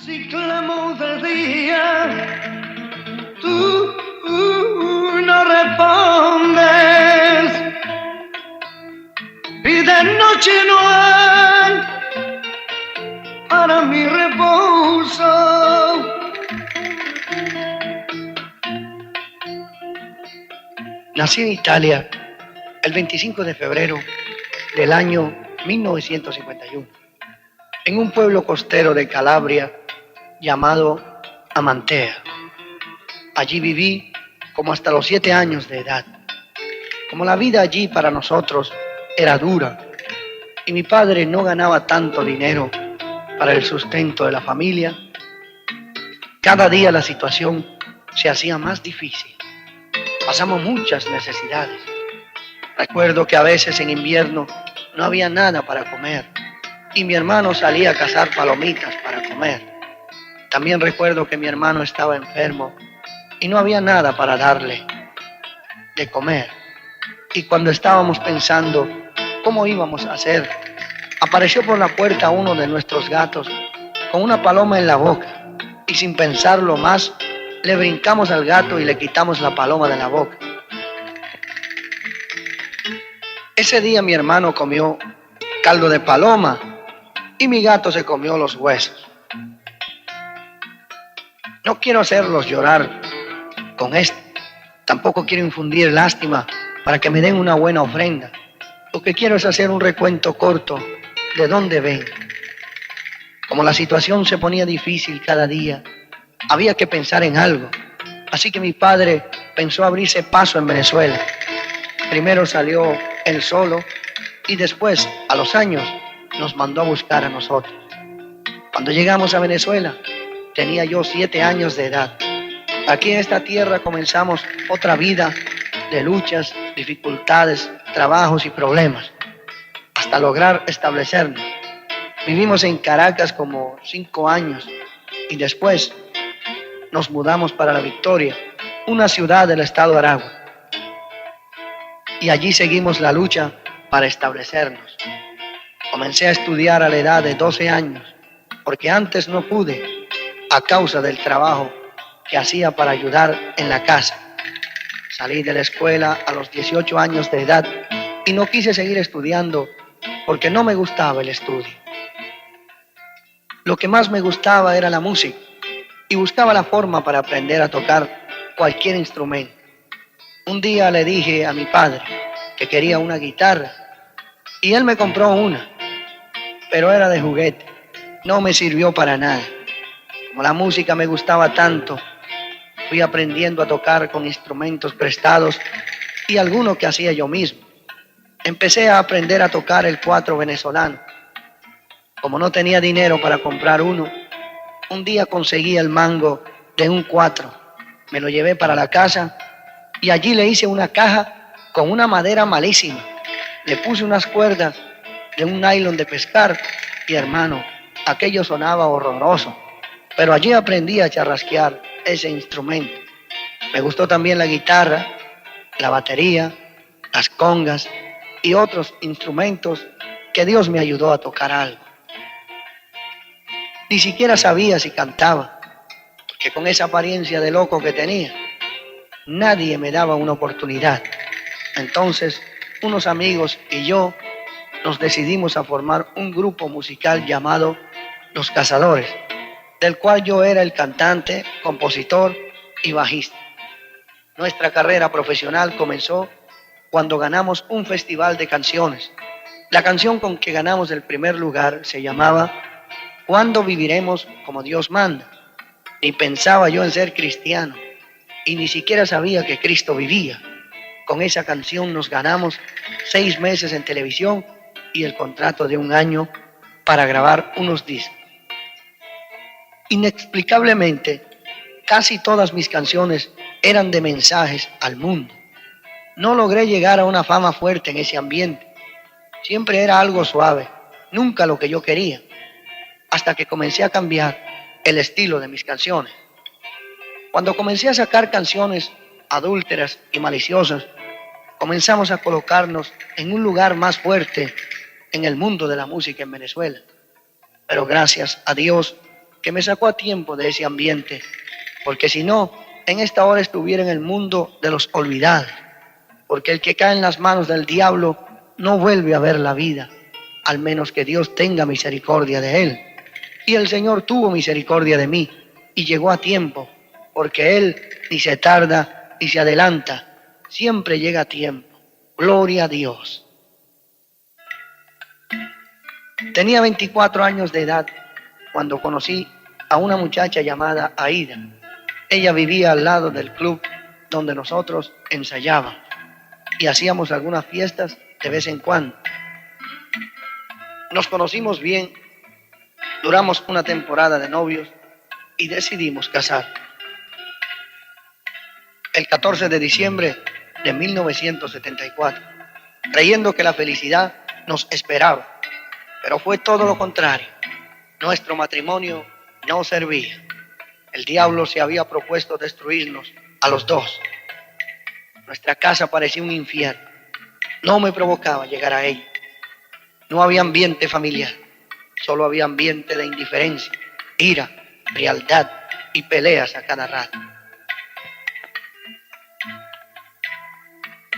Si clamo de día, tú no respondes, y de noche no hay para mi reposo. Nací en Italia el 25 de febrero del año 1951, en un pueblo costero de Calabria llamado Amantea. Allí viví como hasta los 7 años de edad. Como la vida allí para nosotros era dura y mi padre no ganaba tanto dinero para el sustento de la familia, cada día la situación se hacía más difícil. Pasamos muchas necesidades. Recuerdo que a veces en invierno no había nada para comer y mi hermano salía a cazar palomitas para comer. También recuerdo que mi hermano estaba enfermo y no había nada para darle de comer. Y cuando estábamos pensando cómo íbamos a hacer, apareció por la puerta uno de nuestros gatos con una paloma en la boca y sin pensarlo más, le brincamos al gato y le quitamos la paloma de la boca. Ese día mi hermano comió caldo de paloma y mi gato se comió los huesos. No quiero hacerlos llorar con esto. Tampoco quiero infundir lástima para que me den una buena ofrenda. Lo que quiero es hacer un recuento corto de dónde vengo. Como la situación se ponía difícil cada día, había que pensar en algo. Así que mi padre pensó abrirse paso en Venezuela. Primero salió él solo y después, a los años, nos mandó a buscar a nosotros. Cuando llegamos a Venezuela, tenía yo 7 años de edad. Aquí en esta tierra comenzamos otra vida de luchas, dificultades, trabajos y problemas, hasta lograr establecernos. Vivimos en Caracas como 5 años y después nos mudamos para La Victoria, una ciudad del estado de Aragua. Y allí seguimos la lucha para establecernos. Comencé a estudiar a la edad de 12 años, porque antes no pude a causa del trabajo que hacía para ayudar en la casa. Salí de la escuela a los 18 años de edad y no quise seguir estudiando porque no me gustaba el estudio. Lo que más me gustaba era la música y buscaba la forma para aprender a tocar cualquier instrumento. Un día le dije a mi padre que quería una guitarra y él me compró una, pero era de juguete. No me sirvió para nada. Como la música me gustaba tanto, fui aprendiendo a tocar con instrumentos prestados y algunos que hacía yo mismo. Empecé a aprender a tocar el cuatro venezolano. Como no tenía dinero para comprar uno, un día conseguí el mango de un cuatro. Me lo llevé para la casa y allí le hice una caja con una madera malísima. Le puse unas cuerdas de un nylon de pescar y, hermano, aquello sonaba horroroso. Pero allí aprendí a charrasquear ese instrumento. Me gustó también la guitarra, la batería, las congas y otros instrumentos que Dios me ayudó a tocar algo. Ni siquiera sabía si cantaba, porque con esa apariencia de loco que tenía, nadie me daba una oportunidad. Entonces, unos amigos y yo nos decidimos a formar un grupo musical llamado Los Cazadores, del cual yo era el cantante, compositor y bajista. Nuestra carrera profesional comenzó cuando ganamos un festival de canciones. La canción con que ganamos el primer lugar se llamaba ¿Cuándo viviremos como Dios manda? Ni pensaba yo en ser cristiano y ni siquiera sabía que Cristo vivía. Con esa canción nos ganamos 6 meses en televisión y el contrato de 1 año para grabar unos discos. Inexplicablemente, casi todas mis canciones eran de mensajes al mundo. No logré llegar a una fama fuerte en ese ambiente. Siempre era algo suave, nunca lo que yo quería, hasta que comencé a cambiar el estilo de mis canciones. Cuando comencé a sacar canciones adúlteras y maliciosas, comenzamos a colocarnos en un lugar más fuerte en el mundo de la música en Venezuela. Pero gracias a Dios que me sacó a tiempo de ese ambiente, porque si no, en esta hora estuviera en el mundo de los olvidados, porque el que cae en las manos del diablo no vuelve a ver la vida, al menos que Dios tenga misericordia de él. Y el Señor tuvo misericordia de mí y llegó a tiempo, porque Él ni se tarda ni se adelanta, siempre llega a tiempo. Gloria a Dios. Tenía 24 años de edad cuando conocí a una muchacha llamada Aida. Ella vivía al lado del club donde nosotros ensayábamos y hacíamos algunas fiestas de vez en cuando. Nos conocimos bien, duramos una temporada de novios y decidimos casar. El 14 de diciembre de 1974, creyendo que la felicidad nos esperaba, pero fue todo lo contrario. Nuestro matrimonio no servía. El diablo se había propuesto destruirnos a los dos. Nuestra casa parecía un infierno. No me provocaba llegar a ella. No había ambiente familiar, solo había ambiente de indiferencia, ira, frialdad y peleas a cada rato.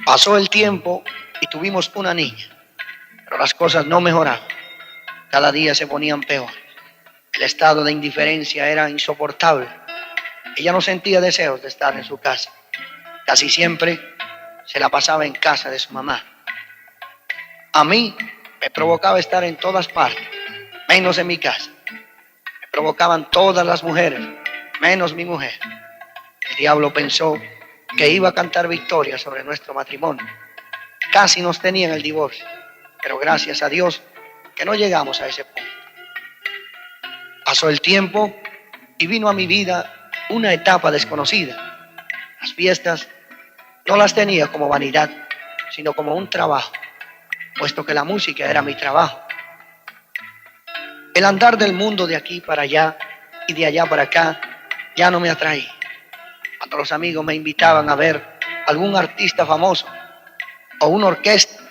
Pasó el tiempo y tuvimos una niña, pero las cosas no mejoraban. Cada día se ponían peor. El estado de indiferencia era insoportable. Ella no sentía deseos de estar en su casa. Casi siempre se la pasaba en casa de su mamá. A mí me provocaba estar en todas partes, menos en mi casa. Me provocaban todas las mujeres, menos mi mujer. El diablo pensó que iba a cantar victoria sobre nuestro matrimonio. Casi nos tenían el divorcio, pero gracias a Dios que no llegamos a ese punto. Pasó el tiempo y vino a mi vida una etapa desconocida. Las fiestas no las tenía como vanidad, sino como un trabajo, puesto que la música era mi trabajo. El andar del mundo de aquí para allá y de allá para acá ya no me atraía. Cuando los amigos me invitaban a ver algún artista famoso o una orquesta,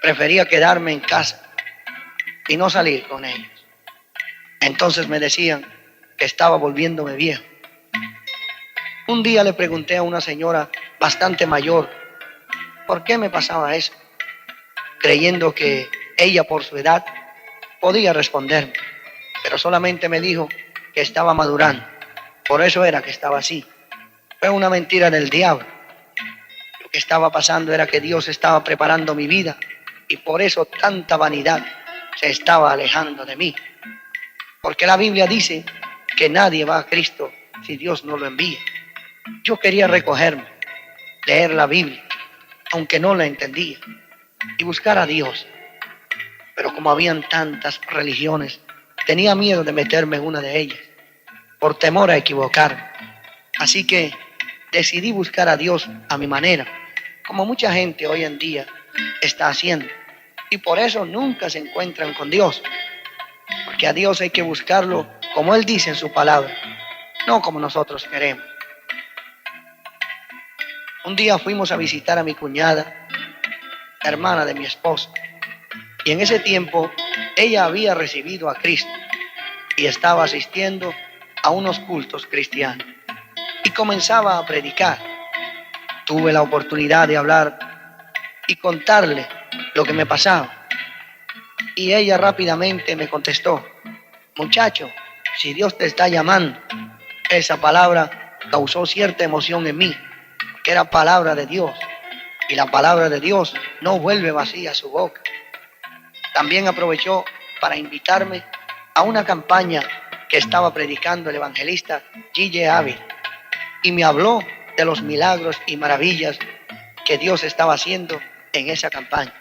prefería quedarme en casa y no salir con ellos. Entonces me decían que estaba volviéndome viejo. Un día le pregunté a una señora bastante mayor por qué me pasaba eso, creyendo que ella por su edad podía responderme, pero solamente me dijo que estaba madurando. Por eso era que estaba así. Fue una mentira del diablo. Lo que estaba pasando era que Dios estaba preparando mi vida y por eso tanta vanidad se estaba alejando de mí. Porque la Biblia dice que nadie va a Cristo si Dios no lo envía. Yo quería recogerme, leer la Biblia, aunque no la entendía, y buscar a Dios. Pero como habían tantas religiones, tenía miedo de meterme en una de ellas, por temor a equivocarme. Así que decidí buscar a Dios a mi manera, como mucha gente hoy en día está haciendo. Y por eso nunca se encuentran con Dios, porque a Dios hay que buscarlo como Él dice en su palabra, no como nosotros queremos. Un día fuimos a visitar a mi cuñada, hermana de mi esposo, y en ese tiempo ella había recibido a Cristo y estaba asistiendo a unos cultos cristianos y comenzaba a predicar. Tuve la oportunidad de hablar y contarle lo que me pasaba, y ella rápidamente me contestó: muchacho, si Dios te está llamando. Esa palabra causó cierta emoción en mí, que era palabra de Dios, y la palabra de Dios no vuelve vacía a su boca. También aprovechó para invitarme a una campaña que estaba predicando el evangelista G.J. Ávila, y me habló de los milagros y maravillas que Dios estaba haciendo en esa campaña.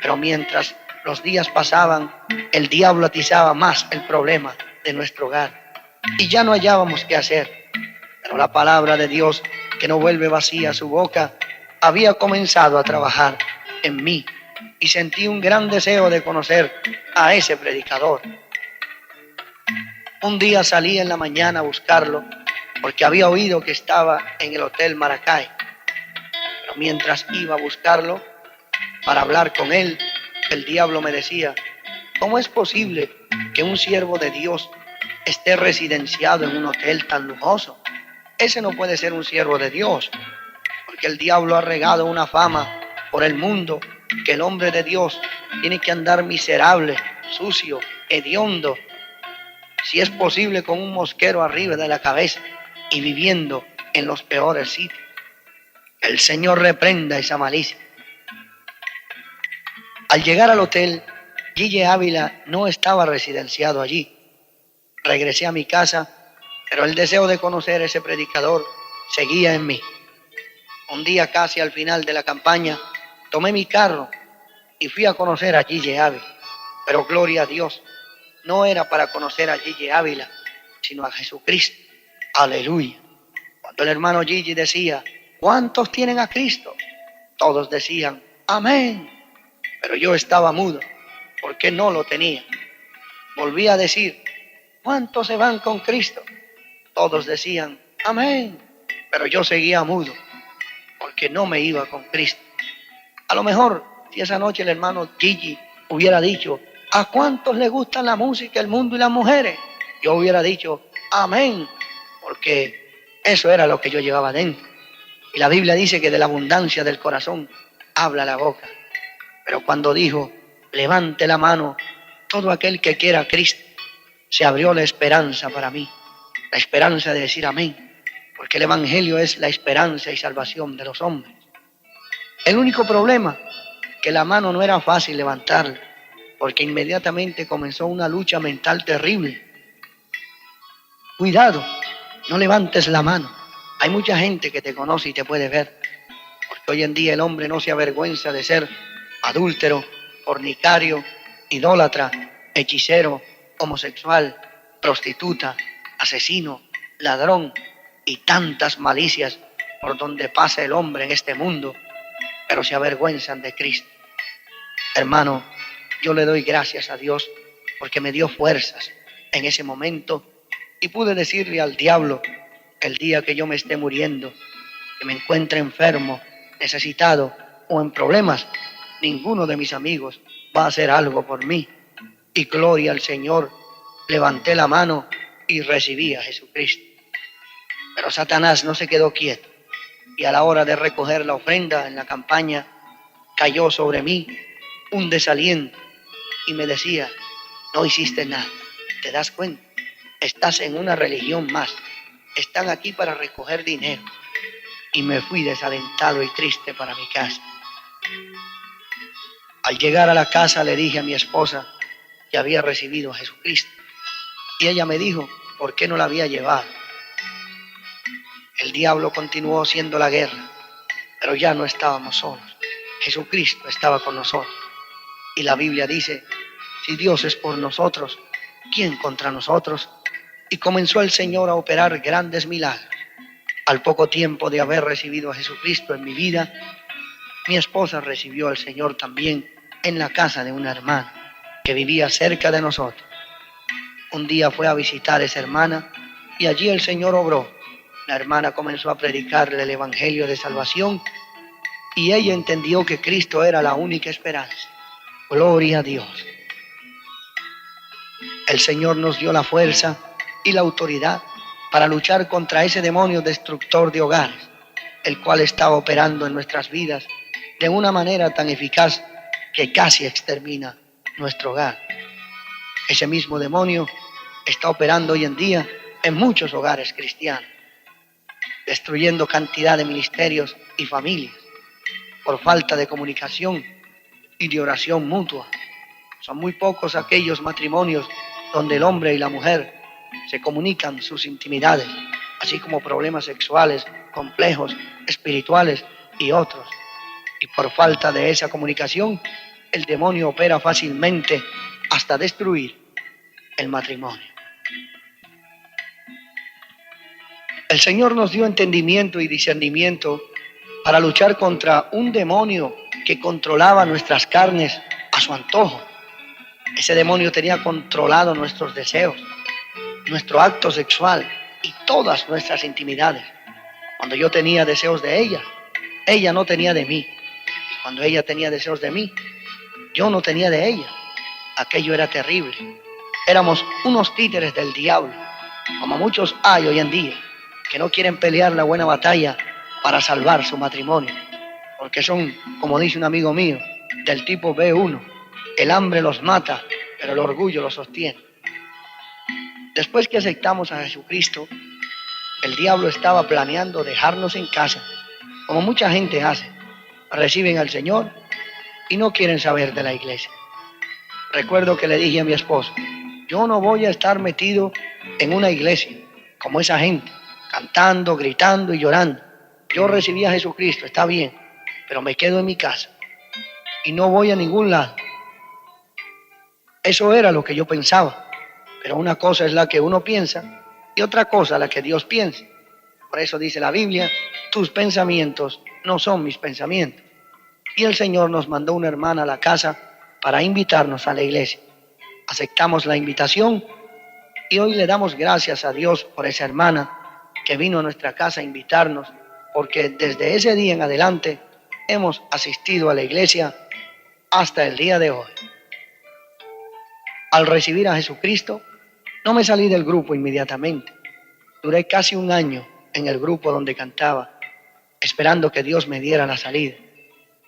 Pero mientras los días pasaban, el diablo atizaba más el problema de nuestro hogar y ya no hallábamos qué hacer. Pero la palabra de Dios, que no vuelve vacía a su boca, había comenzado a trabajar en mí y sentí un gran deseo de conocer a ese predicador. Un día salí en la mañana a buscarlo porque había oído que estaba en el Hotel Maracay. Pero mientras iba a buscarlo para hablar con él, el diablo me decía: ¿cómo es posible que un siervo de Dios esté residenciado en un hotel tan lujoso. Ese no puede ser un siervo de Dios, porque el diablo ha regado una fama por el mundo que el hombre de Dios tiene que andar miserable, sucio, hediondo, si es posible con un mosquero arriba de la cabeza y viviendo en los peores sitios. El Señor reprenda esa malicia. Al llegar al hotel, Gille Ávila no estaba residenciado allí. Regresé a mi casa, pero el deseo de conocer a ese predicador seguía en mí. Un día casi al final de la campaña, tomé mi carro y fui a conocer a Gille Ávila. Pero gloria a Dios, no era para conocer a Gille Ávila, sino a Jesucristo. Aleluya. Cuando el hermano Gille decía, ¿cuántos tienen a Cristo? Todos decían, amén. Pero yo estaba mudo, porque no lo tenía. Volví a decir, ¿cuántos se van con Cristo? Todos decían, amén. Pero yo seguía mudo, porque no me iba con Cristo. A lo mejor, si esa noche el hermano Gille hubiera dicho, ¿a cuántos les gustan la música, el mundo y las mujeres? Yo hubiera dicho, amén, porque eso era lo que yo llevaba dentro. Y la Biblia dice que de la abundancia del corazón habla la boca. Pero cuando dijo, levante la mano todo aquel que quiera a Cristo, se abrió la esperanza para mí, la esperanza de decir amén, porque el Evangelio es la esperanza y salvación de los hombres. El único problema, que la mano no era fácil levantarla, porque inmediatamente comenzó una lucha mental terrible. Cuidado, no levantes la mano. Hay mucha gente que te conoce y te puede ver, porque hoy en día el hombre no se avergüenza de ser adúltero, fornicario, idólatra, hechicero, homosexual, prostituta, asesino, ladrón y tantas malicias por donde pasa el hombre en este mundo, pero se avergüenzan de Cristo. Hermano, yo le doy gracias a Dios porque me dio fuerzas en ese momento y pude decirle al diablo, el día que yo me esté muriendo, que me encuentre enfermo, necesitado o en problemas, ninguno de mis amigos va a hacer algo por mí. Y gloria al Señor, levanté la mano y recibí a Jesucristo. Pero Satanás no se quedó quieto y a la hora de recoger la ofrenda en la campaña, cayó sobre mí un desaliento y me decía, no hiciste nada, ¿te das cuenta? Estás en una religión más, están aquí para recoger dinero. Y me fui desalentado y triste para mi casa. Al llegar a la casa le dije a mi esposa que había recibido a Jesucristo. Y ella me dijo, ¿por qué no la había llevado? El diablo continuó haciendo la guerra, pero ya no estábamos solos. Jesucristo estaba con nosotros. Y la Biblia dice, si Dios es por nosotros, ¿quién contra nosotros? Y comenzó el Señor a operar grandes milagros. Al poco tiempo de haber recibido a Jesucristo en mi vida, mi esposa recibió al Señor también en la casa de una hermana que vivía cerca de nosotros. Un día fue a visitar a esa hermana y allí el Señor obró. La hermana comenzó a predicarle el Evangelio de salvación y ella entendió que Cristo era la única esperanza. Gloria a Dios. El Señor nos dio la fuerza y la autoridad para luchar contra ese demonio destructor de hogares, el cual está operando en nuestras vidas de una manera tan eficaz que casi extermina nuestro hogar. Ese mismo demonio está operando hoy en día en muchos hogares cristianos, destruyendo cantidad de ministerios y familias por falta de comunicación y de oración mutua. Son muy pocos aquellos matrimonios donde el hombre y la mujer se comunican sus intimidades, así como problemas sexuales, complejos, espirituales y otros. Y por falta de esa comunicación, el demonio opera fácilmente hasta destruir el matrimonio. El Señor nos dio entendimiento y discernimiento para luchar contra un demonio que controlaba nuestras carnes a su antojo. Ese demonio tenía controlado nuestros deseos, nuestro acto sexual y todas nuestras intimidades. Cuando yo tenía deseos de ella, ella no tenía de mí. Y cuando ella tenía deseos de mí, yo no tenía de ella. Aquello era terrible. Éramos unos títeres del diablo, como muchos hay hoy en día, que no quieren pelear la buena batalla para salvar su matrimonio, porque son, como dice un amigo mío, del tipo B1. El hambre los mata, pero el orgullo los sostiene. Después que aceptamos a Jesucristo, el diablo estaba planeando dejarnos en casa, como mucha gente hace. Reciben al Señor y no quieren saber de la iglesia. Recuerdo que le dije a mi esposo, yo no voy a estar metido en una iglesia como esa gente, cantando, gritando y llorando. Yo recibí a Jesucristo, está bien, pero me quedo en mi casa y no voy a ningún lado. Eso era lo que yo pensaba, pero una cosa es la que uno piensa y otra cosa la que Dios piensa. Por eso dice la Biblia, tus pensamientos no son mis pensamientos. Y el Señor nos mandó una hermana a la casa para invitarnos a la iglesia. Aceptamos la invitación y hoy le damos gracias a Dios por esa hermana que vino a nuestra casa a invitarnos, porque desde ese día en adelante hemos asistido a la iglesia hasta el día de hoy. Al recibir a Jesucristo, no me salí del grupo inmediatamente. Duré casi un año en el grupo donde cantaba, esperando que Dios me diera la salida.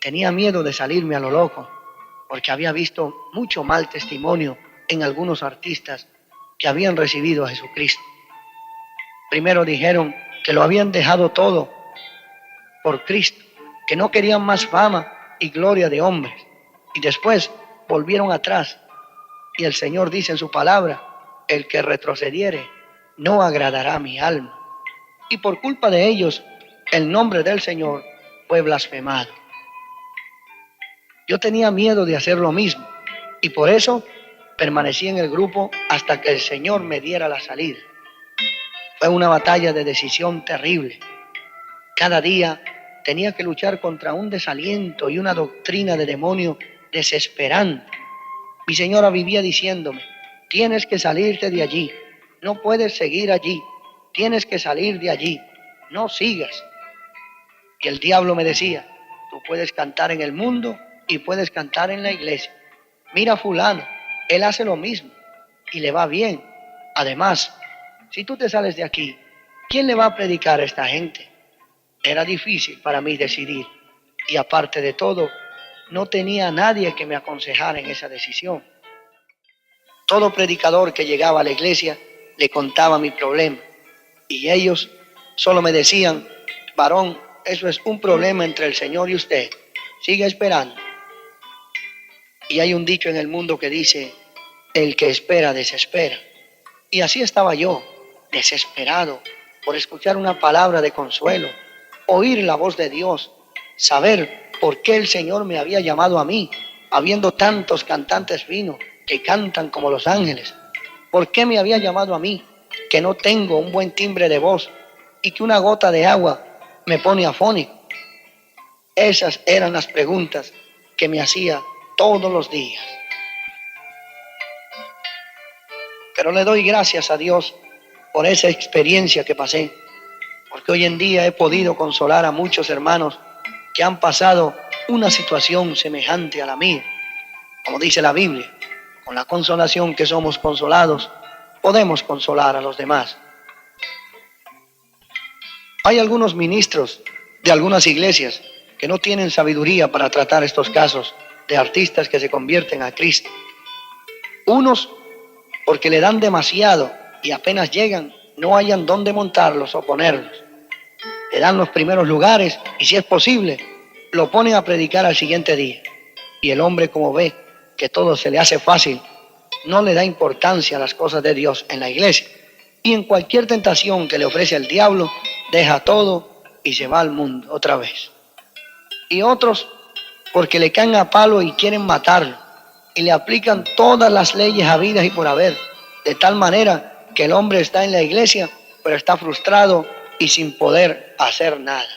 Tenía miedo de salirme a lo loco, porque había visto mucho mal testimonio en algunos artistas que habían recibido a Jesucristo. Primero dijeron que lo habían dejado todo por Cristo, que no querían más fama y gloria de hombres, y después volvieron atrás. Y el Señor dice en su palabra, el que retrocediere no agradará a mi alma. Y por culpa de ellos, el nombre del Señor fue blasfemado. Yo tenía miedo de hacer lo mismo y por eso permanecí en el grupo hasta que el Señor me diera la salida. Fue una batalla de decisión terrible. Cada día tenía que luchar contra un desaliento y una doctrina de demonio desesperante. Mi señora vivía diciéndome, tienes que salirte de allí, no puedes seguir allí, tienes que salir de allí, no sigas. Y el diablo me decía, tú puedes cantar en el mundo y puedes cantar en la iglesia. Mira a fulano, él hace lo mismo y le va bien. Además, si tú te sales de aquí, ¿quién le va a predicar a esta gente? Era difícil para mí decidir y aparte de todo, no tenía a nadie que me aconsejara en esa decisión. Todo predicador que llegaba a la iglesia le contaba mi problema y ellos solo me decían, varón, eso es un problema entre el Señor y usted, siga esperando. Y hay un dicho en el mundo que dice, el que espera desespera. Y así estaba yo, desesperado por escuchar una palabra de consuelo, oír la voz de Dios, saber por qué el Señor me había llamado a mí, habiendo tantos cantantes finos que cantan como los ángeles. ¿Por qué me había llamado a mí, que no tengo un buen timbre de voz y que una gota de agua me pone afónico? Esas eran las preguntas que me hacía todos los días. Pero le doy gracias a Dios por esa experiencia que pasé, porque hoy en día he podido consolar a muchos hermanos que han pasado una situación semejante a la mía. Como dice la Biblia, con la consolación que somos consolados, podemos consolar a los demás. Hay algunos ministros de algunas iglesias que no tienen sabiduría para tratar estos casos de artistas que se convierten a Cristo. Unos porque le dan demasiado y apenas llegan no hayan dónde montarlos o ponerlos. Le dan los primeros lugares y si es posible lo ponen a predicar al siguiente día. Y el hombre, como ve que todo se le hace fácil, no le da importancia a las cosas de Dios en la iglesia. Y en cualquier tentación que le ofrece el diablo, deja todo y se va al mundo otra vez. Y otros porque le caen a palo y quieren matarlo y le aplican todas las leyes habidas y por haber, de tal manera que el hombre está en la iglesia, pero está frustrado y sin poder hacer nada.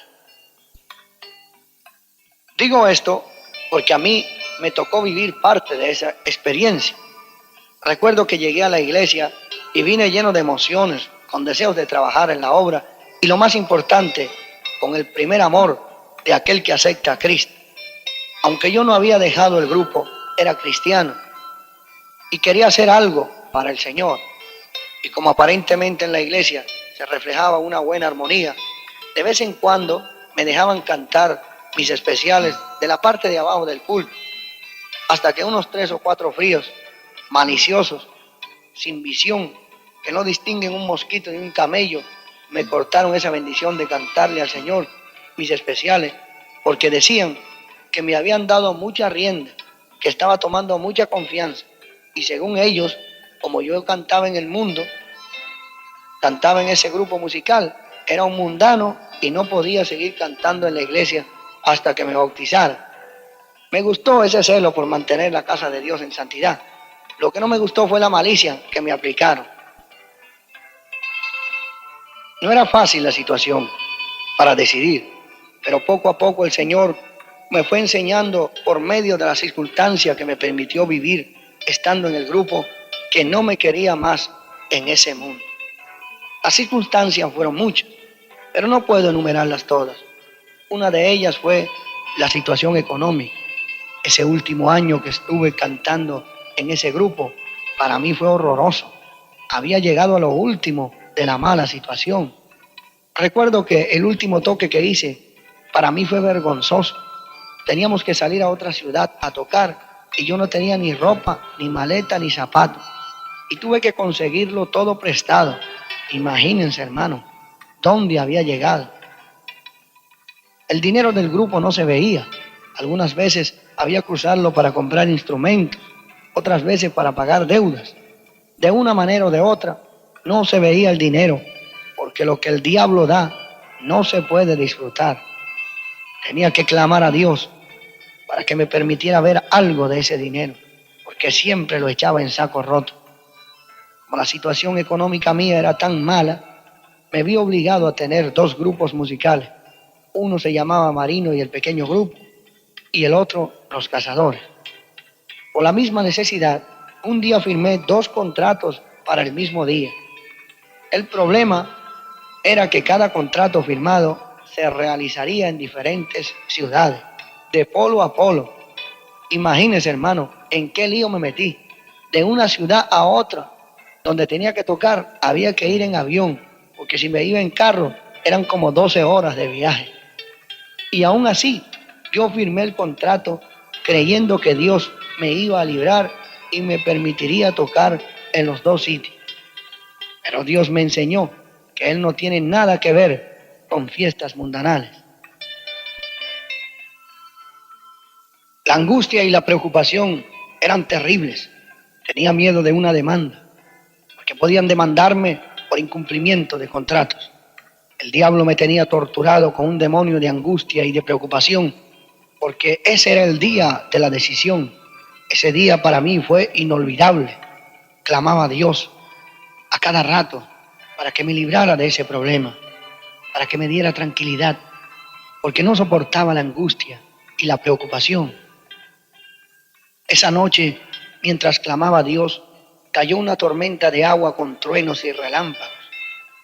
Digo esto porque a mí me tocó vivir parte de esa experiencia. Recuerdo que llegué a la iglesia y vine lleno de emociones, con deseos de trabajar en la obra y lo más importante, con el primer amor de aquel que acepta a Cristo. Aunque yo no había dejado el grupo, era cristiano y quería hacer algo para el Señor. Y como aparentemente en la iglesia se reflejaba una buena armonía, de vez en cuando me dejaban cantar mis especiales de la parte de abajo del púlpito, hasta que unos 3 o 4 fríos, maliciosos, sin visión, que no distinguen un mosquito ni un camello, me cortaron esa bendición de cantarle al Señor mis especiales, porque decían que me habían dado mucha rienda, que estaba tomando mucha confianza, y según ellos, como yo cantaba en el mundo, cantaba en ese grupo musical, era un mundano y no podía seguir cantando en la iglesia hasta que me bautizara. Me gustó ese celo por mantener la casa de Dios en santidad. Lo que no me gustó fue la malicia que me aplicaron. No era fácil la situación para decidir, pero poco a poco el Señor me fue enseñando por medio de las circunstancias que me permitió vivir estando en el grupo, que no me quería más en ese mundo. Las circunstancias fueron muchas, pero no puedo enumerarlas todas. Una de ellas fue la situación económica. Ese último año que estuve cantando en ese grupo, para mí fue horroroso. Había llegado a lo último de la mala situación. Recuerdo que el último toque que hice, para mí fue vergonzoso. Teníamos que salir a otra ciudad a tocar y yo no tenía ni ropa, ni maleta, ni zapatos. Y tuve que conseguirlo todo prestado. Imagínense, hermano, dónde había llegado. El dinero del grupo no se veía. Algunas veces había que usarlo para comprar instrumentos, otras veces para pagar deudas. De una manera o de otra, no se veía el dinero, porque lo que el diablo da no se puede disfrutar. Tenía que clamar a Dios para que me permitiera ver algo de ese dinero, porque siempre lo echaba en saco roto. Como la situación económica mía era tan mala, me vi obligado a tener 2 grupos musicales. Uno se llamaba Marino y el Pequeño Grupo, y el otro Los Cazadores. Por la misma necesidad, un día firmé 2 contratos para el mismo día. El problema era que cada contrato firmado se realizaría en diferentes ciudades, de polo a polo. Imagínense, hermano, en qué lío me metí. De una ciudad a otra, donde tenía que tocar, había que ir en avión, porque si me iba en carro, eran como 12 horas de viaje. Y aún así, yo firmé el contrato creyendo que Dios me iba a librar y me permitiría tocar en los 2 sitios. Pero Dios me enseñó que Él no tiene nada que ver con fiestas mundanales. La angustia y la preocupación eran terribles. Tenía miedo de una demanda, porque podían demandarme por incumplimiento de contratos. El diablo me tenía torturado con un demonio de angustia y de preocupación, porque ese era el día de la decisión. Ese día para mí fue inolvidable. Clamaba a Dios a cada rato para que me librara de ese problema, para que me diera tranquilidad, porque no soportaba la angustia y la preocupación. Esa noche, mientras clamaba a Dios, cayó una tormenta de agua con truenos y relámpagos,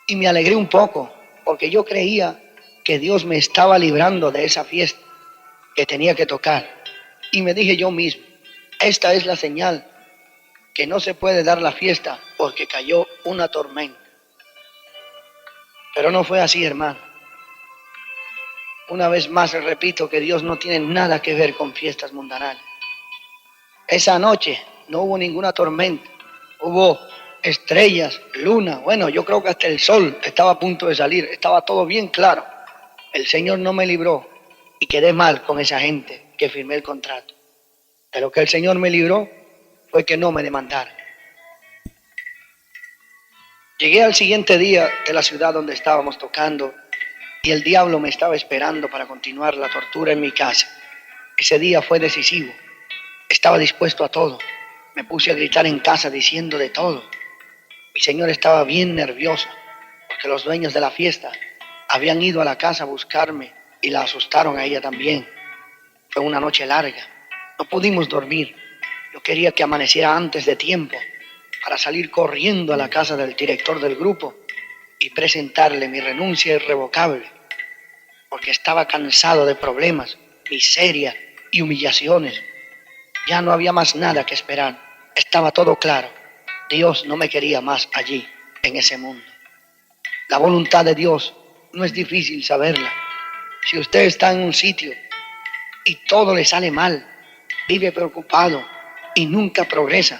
y me alegré un poco, porque yo creía que Dios me estaba librando de esa fiesta que tenía que tocar. Y me dije yo mismo, esta es la señal que no se puede dar la fiesta porque cayó una tormenta. Pero no fue así, hermano. Una vez más repito que Dios no tiene nada que ver con fiestas mundanales. Esa noche no hubo ninguna tormenta, hubo estrellas, luna, bueno, yo creo que hasta el sol estaba a punto de salir, estaba todo bien claro. El Señor no me libró y quedé mal con esa gente que firmé el contrato. De lo que el Señor me libró fue que no me demandaran. Llegué al siguiente día de la ciudad donde estábamos tocando y el diablo me estaba esperando para continuar la tortura en mi casa. Ese día fue decisivo. Estaba dispuesto a todo. Me puse a gritar en casa diciendo de todo. Mi señor estaba bien nervioso porque los dueños de la fiesta habían ido a la casa a buscarme y la asustaron a ella también. Fue una noche larga. No pudimos dormir. Yo quería que amaneciera antes de tiempo para salir corriendo a la casa del director del grupo y presentarle mi renuncia irrevocable, porque estaba cansado de problemas, miseria y humillaciones. Ya no había más nada que esperar. Estaba todo claro. Dios no me quería más allí, en ese mundo. La voluntad de Dios no es difícil saberla. Si usted está en un sitio y todo le sale mal, vive preocupado y nunca progresa,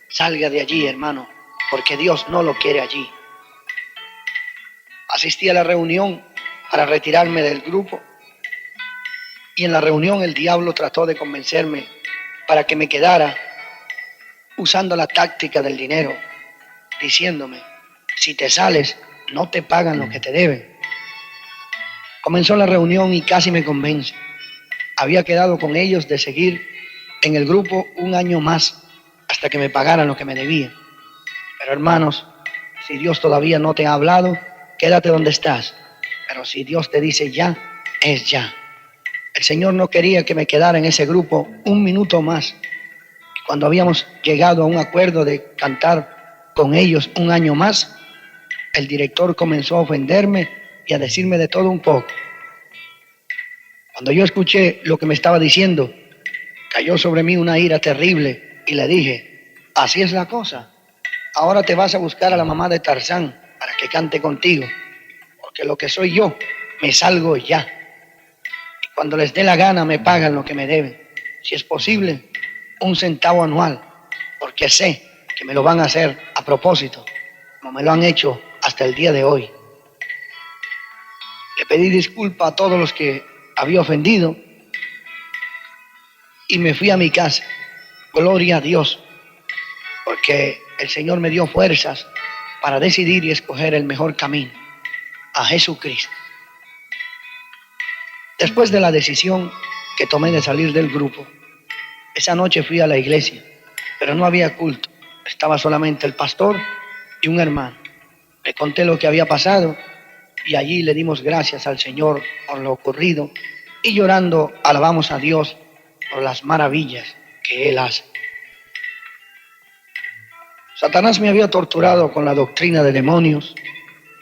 salga de allí, hermano, porque Dios no lo quiere allí. Asistí a la reunión para retirarme del grupo y en la reunión el diablo trató de convencerme para que me quedara usando la táctica del dinero, diciéndome, si te sales, no te pagan lo que te deben. Comenzó la reunión y casi me convence. Había quedado con ellos de seguir en el grupo un año más hasta que me pagaran lo que me debían. Pero hermanos, si Dios todavía no te ha hablado, quédate donde estás. Pero si Dios te dice ya, es ya. El Señor no quería que me quedara en ese grupo un minuto más. Cuando habíamos llegado a un acuerdo de cantar con ellos un año más, el director comenzó a ofenderme y a decirme de todo un poco. Cuando yo escuché lo que me estaba diciendo, cayó sobre mí una ira terrible y le dije, así es la cosa. Ahora te vas a buscar a la mamá de Tarzán para que cante contigo, porque lo que soy yo, me salgo ya. Y cuando les dé la gana me pagan lo que me deben. Si es posible, 1 centavo anual, porque sé que me lo van a hacer a propósito, como me lo han hecho hasta el día de hoy. Le pedí disculpas a todos los que había ofendido y me fui a mi casa. Gloria a Dios, porque el Señor me dio fuerzas para decidir y escoger el mejor camino, a Jesucristo. Después de la decisión que tomé de salir del grupo, esa noche fui a la iglesia, pero no había culto. Estaba solamente el pastor y un hermano. Le conté lo que había pasado y allí le dimos gracias al Señor por lo ocurrido y llorando alabamos a Dios por las maravillas que Él hace. Satanás me había torturado con la doctrina de demonios,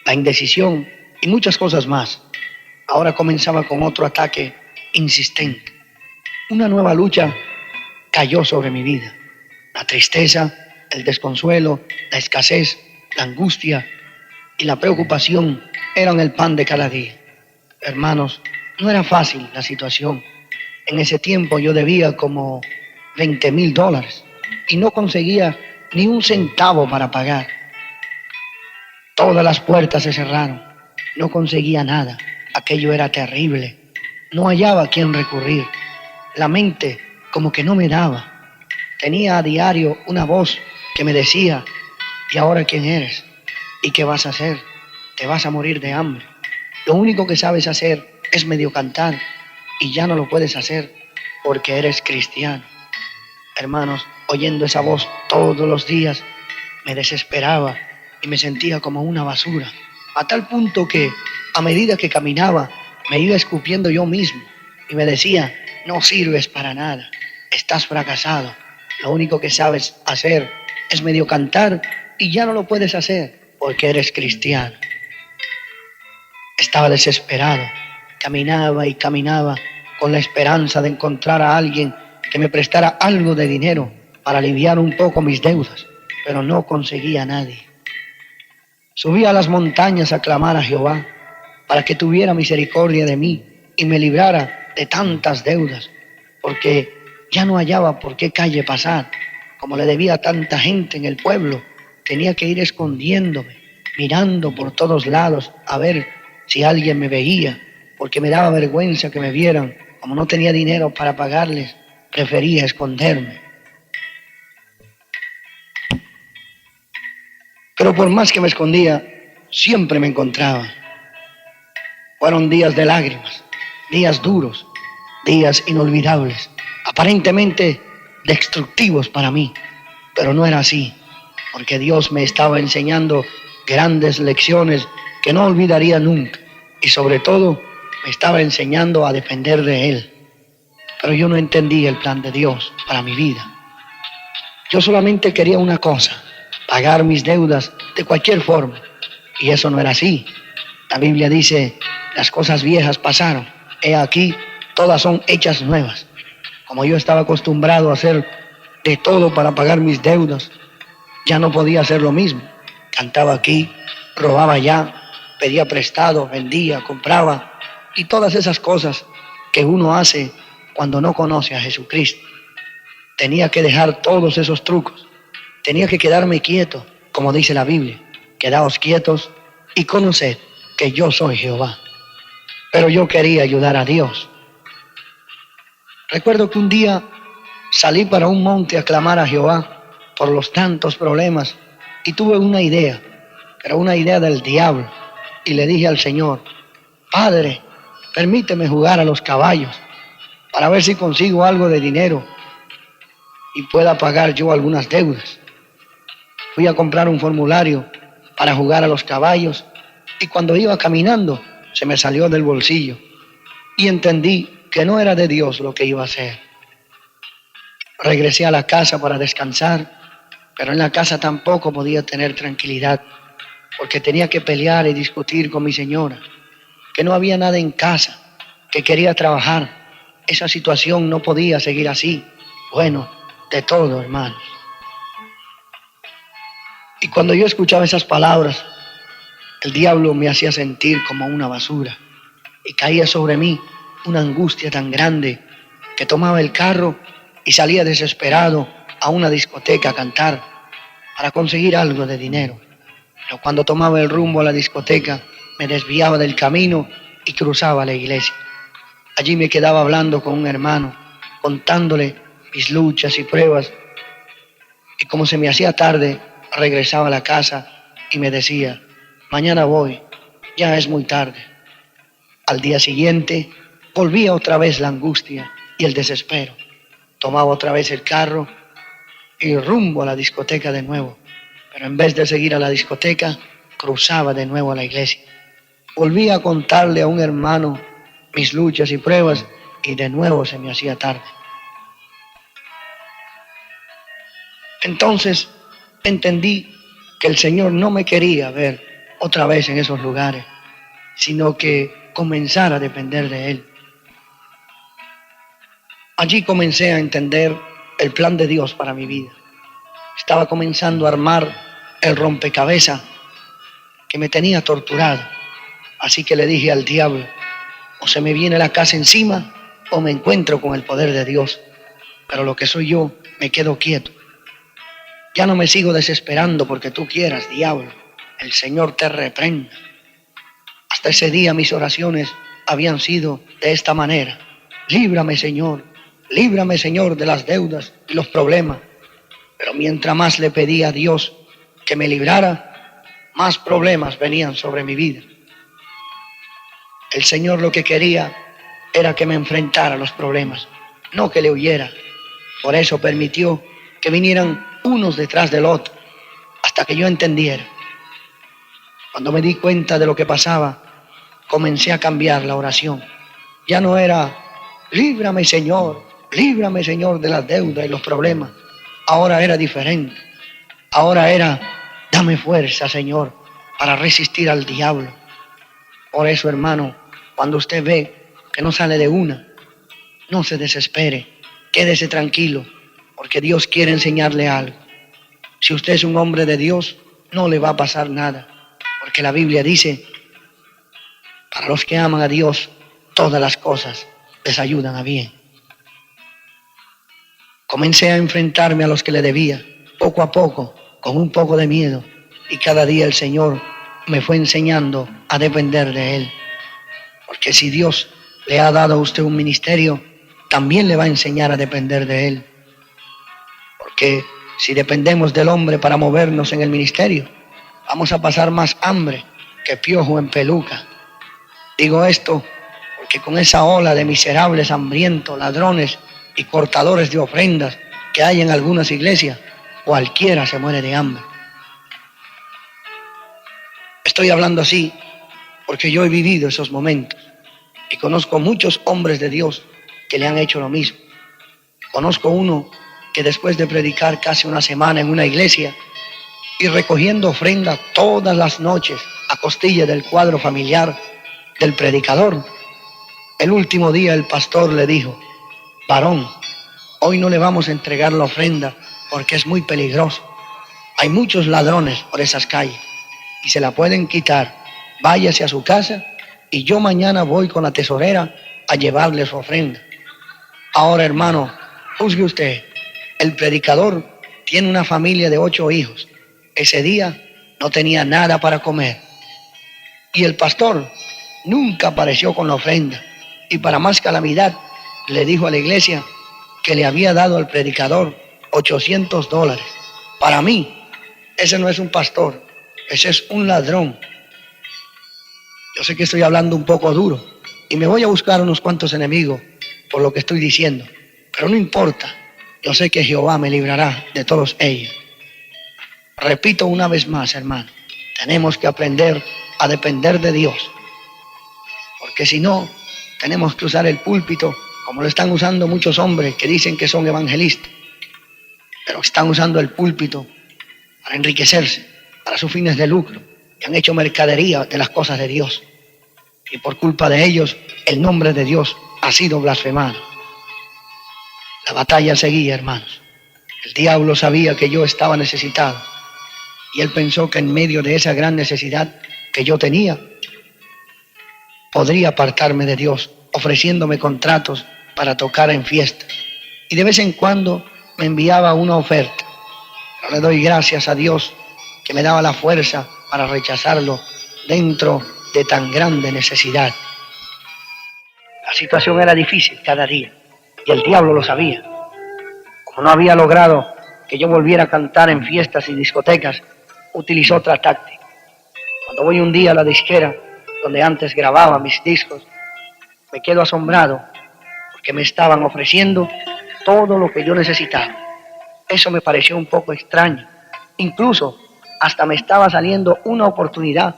la indecisión y muchas cosas más. Ahora comenzaba con otro ataque insistente. Una nueva lucha cayó sobre mi vida. La tristeza, el desconsuelo, la escasez, la angustia y la preocupación eran el pan de cada día. Hermanos, no era fácil la situación. En ese tiempo yo debía como $20,000 y no conseguía ni un centavo para pagar. Todas las puertas se cerraron. No conseguía nada. Aquello era terrible. No hallaba a quién recurrir. La mente como que no me daba. Tenía a diario una voz que me decía, ¿y ahora quién eres? ¿Y qué vas a hacer? Te vas a morir de hambre. Lo único que sabes hacer es medio cantar y ya no lo puedes hacer porque eres cristiano. Hermanos, oyendo esa voz todos los días, me desesperaba y me sentía como una basura, a tal punto que a medida que caminaba me iba escupiendo yo mismo y me decía, no sirves para nada, estás fracasado, lo único que sabes hacer es medio cantar y ya no lo puedes hacer porque eres cristiano. Estaba desesperado, caminaba y caminaba con la esperanza de encontrar a alguien que me prestara algo de dinero para aliviar un poco mis deudas, pero no conseguía a nadie. Subí a las montañas a clamar a Jehová para que tuviera misericordia de mí y me librara de tantas deudas, porque ya no hallaba por qué calle pasar. Como le debía a tanta gente en el pueblo, tenía que ir escondiéndome, mirando por todos lados a ver si alguien me veía, porque me daba vergüenza que me vieran. Como no tenía dinero para pagarles, prefería esconderme. Pero por más que me escondía, siempre me encontraba. Fueron días de lágrimas, días duros, días inolvidables, aparentemente destructivos para mí, pero no era así, porque Dios me estaba enseñando grandes lecciones que no olvidaría nunca, y sobre todo me estaba enseñando a depender de Él. Pero yo no entendía el plan de Dios para mi vida. Yo solamente quería una cosa, pagar mis deudas de cualquier forma, y eso no era así. La Biblia dice, las cosas viejas pasaron, he aquí, todas son hechas nuevas. Como yo estaba acostumbrado a hacer de todo para pagar mis deudas, Ya no podía hacer lo mismo. Cantaba aquí, robaba allá, pedía prestado, vendía, compraba y todas esas cosas que uno hace cuando no conoce a Jesucristo. Tenía que dejar todos esos trucos. Tenía que quedarme quieto, como dice la Biblia. Quedaos quietos y conoced que yo soy Jehová. Pero yo quería ayudar a Dios. Recuerdo que un día salí para un monte a clamar a Jehová por los tantos problemas y tuve una idea, pero una idea del diablo. Y le dije al Señor: Padre, permíteme jugar a los caballos para ver si consigo algo de dinero y pueda pagar yo algunas deudas. Fui a comprar un formulario para jugar a los caballos y cuando iba caminando se me salió del bolsillo y entendí que no era de Dios lo que iba a hacer. Regresé a la casa para descansar, pero en la casa tampoco podía tener tranquilidad porque tenía que pelear y discutir con mi señora, que no había nada en casa, que quería trabajar. Esa situación no podía seguir así. Bueno, de todo, hermanos. Y cuando yo escuchaba esas palabras, el diablo me hacía sentir como una basura y caía sobre mí una angustia tan grande que tomaba el carro y salía desesperado a una discoteca a cantar para conseguir algo de dinero. Pero cuando tomaba el rumbo a la discoteca, me desviaba del camino y cruzaba la iglesia. Allí me quedaba hablando con un hermano, contándole mis luchas y pruebas. Y como se me hacía tarde, regresaba a la casa y me decía: mañana voy, ya es muy tarde. Al día siguiente, volvía otra vez la angustia y el desespero. Tomaba otra vez el carro y rumbo a la discoteca de nuevo. Pero en vez de seguir a la discoteca, cruzaba de nuevo a la iglesia. Volvía a contarle a un hermano mis luchas y pruebas y de nuevo se me hacía tarde. Entonces entendí que el Señor no me quería ver otra vez en esos lugares, sino que comenzar a depender de Él. Allí comencé a entender el plan de Dios para mi vida. Estaba comenzando a armar el rompecabezas que me tenía torturado. Así que le dije al diablo: o se me viene la casa encima o me encuentro con el poder de Dios. Pero lo que soy yo, me quedo quieto. Ya no me sigo desesperando porque tú quieras, diablo. El Señor te reprenda. Hasta ese día mis oraciones habían sido de esta manera: líbrame, Señor de las deudas y los problemas. Pero mientras más le pedía a Dios que me librara, más problemas venían sobre mi vida. El Señor lo que quería era que me enfrentara a los problemas, no que le huyera. Por eso permitió que vinieran unos detrás del otro, hasta que yo entendiera. Cuando me di cuenta de lo que pasaba, comencé a cambiar la oración. Ya no era: líbrame Señor de las deudas y los problemas. Ahora era diferente. Ahora era: dame fuerza, Señor, para resistir al diablo. Por eso, hermano, cuando usted ve que no sale de una, no se desespere, quédese tranquilo, porque Dios quiere enseñarle algo. Si usted es un hombre de Dios, no le va a pasar nada, porque la Biblia dice: para los que aman a Dios, todas las cosas les ayudan a bien. Comencé a enfrentarme a los que le debía, poco a poco, con un poco de miedo, y cada día el Señor me fue enseñando a depender de Él. Porque si Dios le ha dado a usted un ministerio, también le va a enseñar a depender de Él. Porque si dependemos del hombre para movernos en el ministerio, vamos a pasar más hambre que piojo en peluca. Digo esto porque con esa ola de miserables, hambrientos, ladrones y cortadores de ofrendas que hay en algunas iglesias, cualquiera se muere de hambre. Estoy hablando así porque yo he vivido esos momentos y conozco muchos hombres de Dios que le han hecho lo mismo. Conozco uno que después de predicar casi una semana en una iglesia y recogiendo ofrendas todas las noches a costilla del cuadro familiar del predicador, el último día el pastor le dijo: varón, hoy no le vamos a entregar la ofrenda porque es muy peligroso. Hay muchos ladrones por esas calles y se la pueden quitar. Váyase a su casa y yo mañana voy con la tesorera a llevarle su ofrenda. Ahora, hermano, juzgue usted. El predicador tiene una familia de 8 hijos. Ese día no tenía nada para comer. Y el pastor nunca apareció con la ofrenda. Y para más calamidad, le dijo a la iglesia que le había dado al predicador $800. Para mí, ese no es un pastor, ese es un ladrón. Yo sé que estoy hablando un poco duro y me voy a buscar unos cuantos enemigos por lo que estoy diciendo, pero no importa, yo sé que Jehová me librará de todos ellos. Repito una vez más, hermano, tenemos que aprender a depender de Dios, porque si no, tenemos que usar el púlpito como lo están usando muchos hombres que dicen que son evangelistas, pero están usando el púlpito para enriquecerse, para sus fines de lucro, y han hecho mercadería de las cosas de Dios. Y por culpa de ellos, el nombre de Dios ha sido blasfemado. La batalla seguía, hermanos. El diablo sabía que yo estaba necesitado, y él pensó que en medio de esa gran necesidad que yo tenía, podría apartarme de Dios, ofreciéndome contratos para tocar en fiestas. Y de vez en cuando me enviaba una oferta. Pero le doy gracias a Dios que me daba la fuerza para rechazarlo dentro de tan grande necesidad. La situación era difícil cada día y el diablo lo sabía. Como no había logrado que yo volviera a cantar en fiestas y discotecas, utilizó otra táctica. Cuando voy un día a la disquera donde antes grababa mis discos, me quedo asombrado porque me estaban ofreciendo todo lo que yo necesitaba. Eso me pareció un poco extraño. Incluso hasta me estaba saliendo una oportunidad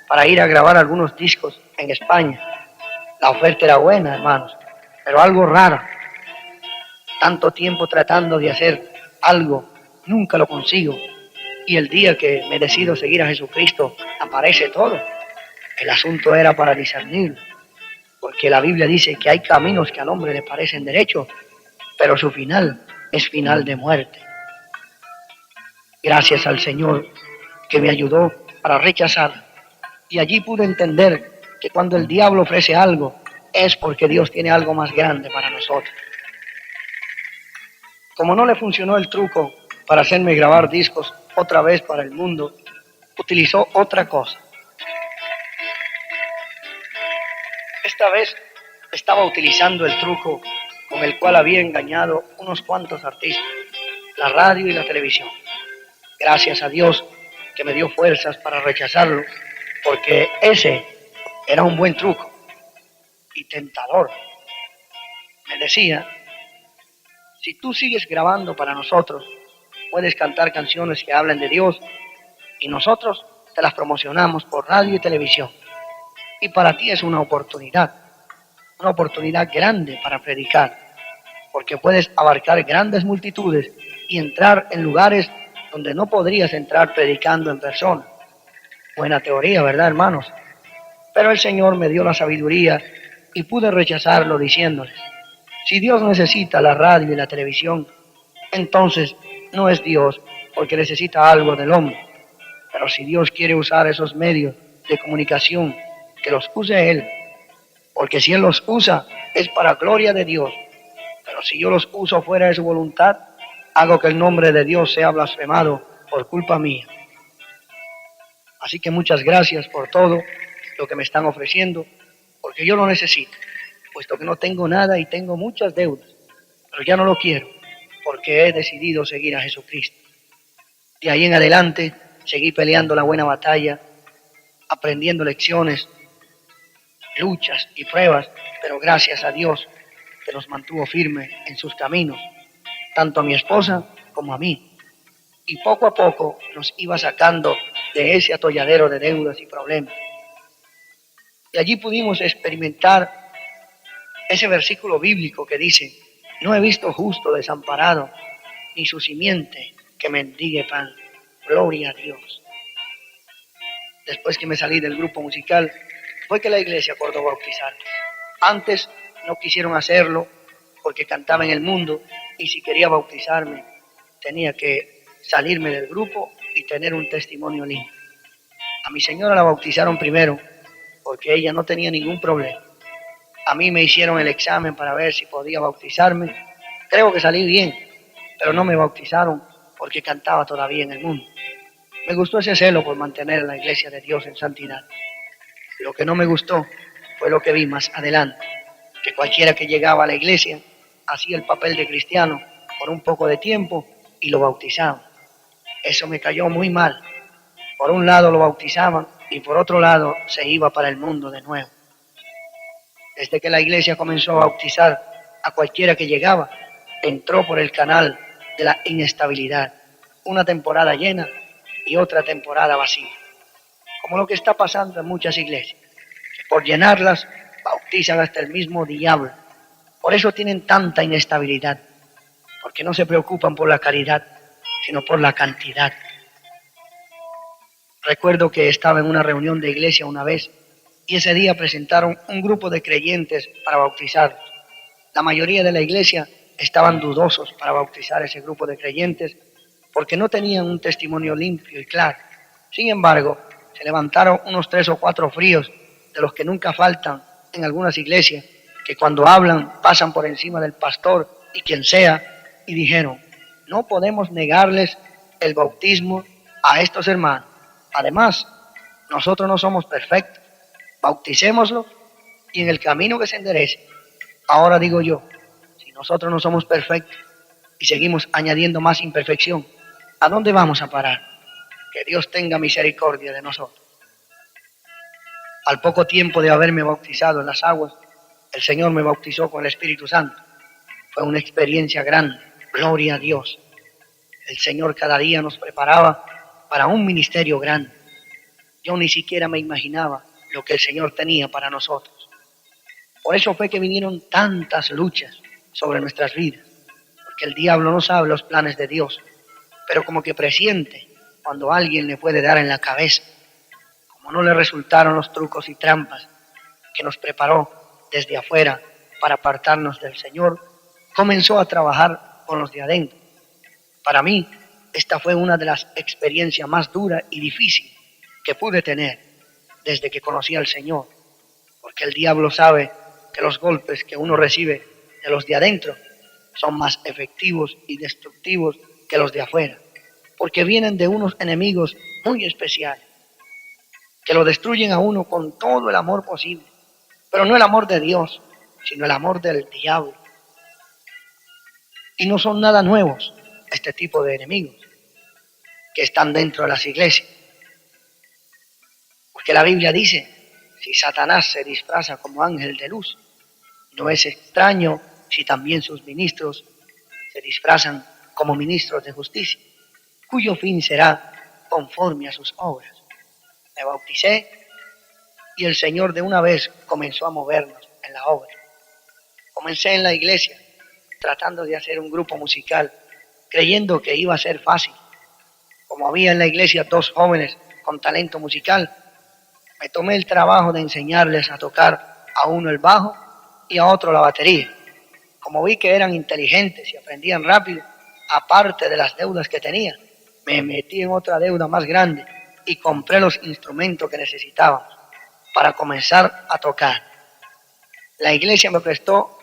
para ir a grabar algunos discos en España. La oferta era buena, hermanos, pero algo raro. Tanto tiempo tratando de hacer algo, nunca lo consigo. Y el día que me decido seguir a Jesucristo, aparece todo. El asunto era para discernir, porque la Biblia dice que hay caminos que al hombre le parecen derechos, pero su final es final de muerte. Gracias al Señor que me ayudó para rechazar. Y allí pude entender que cuando el diablo ofrece algo, es porque Dios tiene algo más grande para nosotros. Como no le funcionó el truco para hacerme grabar discos otra vez para el mundo, utilizó otra cosa. Esta vez estaba utilizando el truco con el cual había engañado unos cuantos artistas, la radio y la televisión. Gracias a Dios que me dio fuerzas para rechazarlo, porque ese era un buen truco y tentador. Me decía, si tú sigues grabando para nosotros, puedes cantar canciones que hablen de Dios y nosotros te las promocionamos por radio y televisión. Y para ti es una oportunidad grande para predicar, porque puedes abarcar grandes multitudes y entrar en lugares donde no podrías entrar predicando en persona. Buena teoría, ¿verdad, hermanos? Pero el Señor me dio la sabiduría y pude rechazarlo diciéndoles, si Dios necesita la radio y la televisión, entonces no es Dios porque necesita algo del hombre. Pero si Dios quiere usar esos medios de comunicación, que los use Él, porque si Él los usa es para gloria de Dios. Pero si yo los uso fuera de su voluntad, hago que el nombre de Dios sea blasfemado por culpa mía. Así que muchas gracias por todo lo que me están ofreciendo, porque yo lo necesito, puesto que no tengo nada y tengo muchas deudas, pero ya no lo quiero, porque he decidido seguir a Jesucristo. De ahí en adelante seguí peleando la buena batalla, aprendiendo lecciones, luchas y pruebas, pero gracias a Dios que nos mantuvo firmes en sus caminos, tanto a mi esposa como a mí. Y poco a poco nos iba sacando de ese atolladero de deudas y problemas. Y allí pudimos experimentar ese versículo bíblico que dice, no he visto justo desamparado, ni su simiente que mendigue pan. Gloria a Dios. Después que me salí del grupo musical, fue que la iglesia acordó bautizarme. Antes no quisieron hacerlo porque cantaba en el mundo y si quería bautizarme tenía que salirme del grupo y tener un testimonio limpio. A mi señora la bautizaron primero porque ella no tenía ningún problema. A mí me hicieron el examen para ver si podía bautizarme. Creo que salí bien, pero no me bautizaron porque cantaba todavía en el mundo. Me gustó ese celo por mantener a la iglesia de Dios en santidad. Lo que no me gustó fue lo que vi más adelante, que cualquiera que llegaba a la iglesia hacía el papel de cristiano por un poco de tiempo y lo bautizaban. Eso me cayó muy mal. Por un lado lo bautizaban y por otro lado se iba para el mundo de nuevo. Desde que la iglesia comenzó a bautizar a cualquiera que llegaba, entró por el canal de la inestabilidad. Una temporada llena y otra temporada vacía. Como lo que está pasando en muchas iglesias. Por llenarlas, bautizan hasta el mismo diablo. Por eso tienen tanta inestabilidad. Porque no se preocupan por la calidad, sino por la cantidad. Recuerdo que estaba en una reunión de iglesia una vez y ese día presentaron un grupo de creyentes para bautizarlos. La mayoría de la iglesia estaban dudosos para bautizar ese grupo de creyentes porque no tenían un testimonio limpio y claro. Sin embargo, se levantaron unos 3 o 4 fríos de los que nunca faltan en algunas iglesias, que cuando hablan pasan por encima del pastor y quien sea, y dijeron, no podemos negarles el bautismo a estos hermanos. Además, nosotros no somos perfectos. Bauticémoslo y en el camino que se enderece. Ahora digo yo, si nosotros no somos perfectos y seguimos añadiendo más imperfección, ¿a dónde vamos a parar? Que Dios tenga misericordia de nosotros. Al poco tiempo de haberme bautizado en las aguas, el Señor me bautizó con el Espíritu Santo. Fue una experiencia grande, gloria a Dios. El Señor cada día nos preparaba para un ministerio grande. Yo ni siquiera me imaginaba lo que el Señor tenía para nosotros. Por eso fue que vinieron tantas luchas sobre nuestras vidas, porque el diablo no sabe los planes de Dios, pero como que presiente cuando alguien le puede dar en la cabeza. Como no le resultaron los trucos y trampas que nos preparó desde afuera para apartarnos del Señor, comenzó a trabajar con los de adentro. Para mí, esta fue una de las experiencias más duras y difíciles que pude tener desde que conocí al Señor, porque el diablo sabe que los golpes que uno recibe de los de adentro son más efectivos y destructivos que los de afuera, porque vienen de unos enemigos muy especiales, que lo destruyen a uno con todo el amor posible, pero no el amor de Dios, sino el amor del diablo. Y no son nada nuevos este tipo de enemigos que están dentro de las iglesias, porque la Biblia dice, si Satanás se disfraza como ángel de luz, no es extraño si también sus ministros se disfrazan como ministros de justicia, cuyo fin será conforme a sus obras. Me bauticé y el Señor de una vez comenzó a movernos en la obra. Comencé en la iglesia tratando de hacer un grupo musical, creyendo que iba a ser fácil. Como había en la iglesia 2 jóvenes con talento musical, me tomé el trabajo de enseñarles a tocar a uno el bajo y a otro la batería. Como vi que eran inteligentes y aprendían rápido, aparte de las deudas que tenía, me metí en otra deuda más grande y compré los instrumentos que necesitábamos para comenzar a tocar. La iglesia me prestó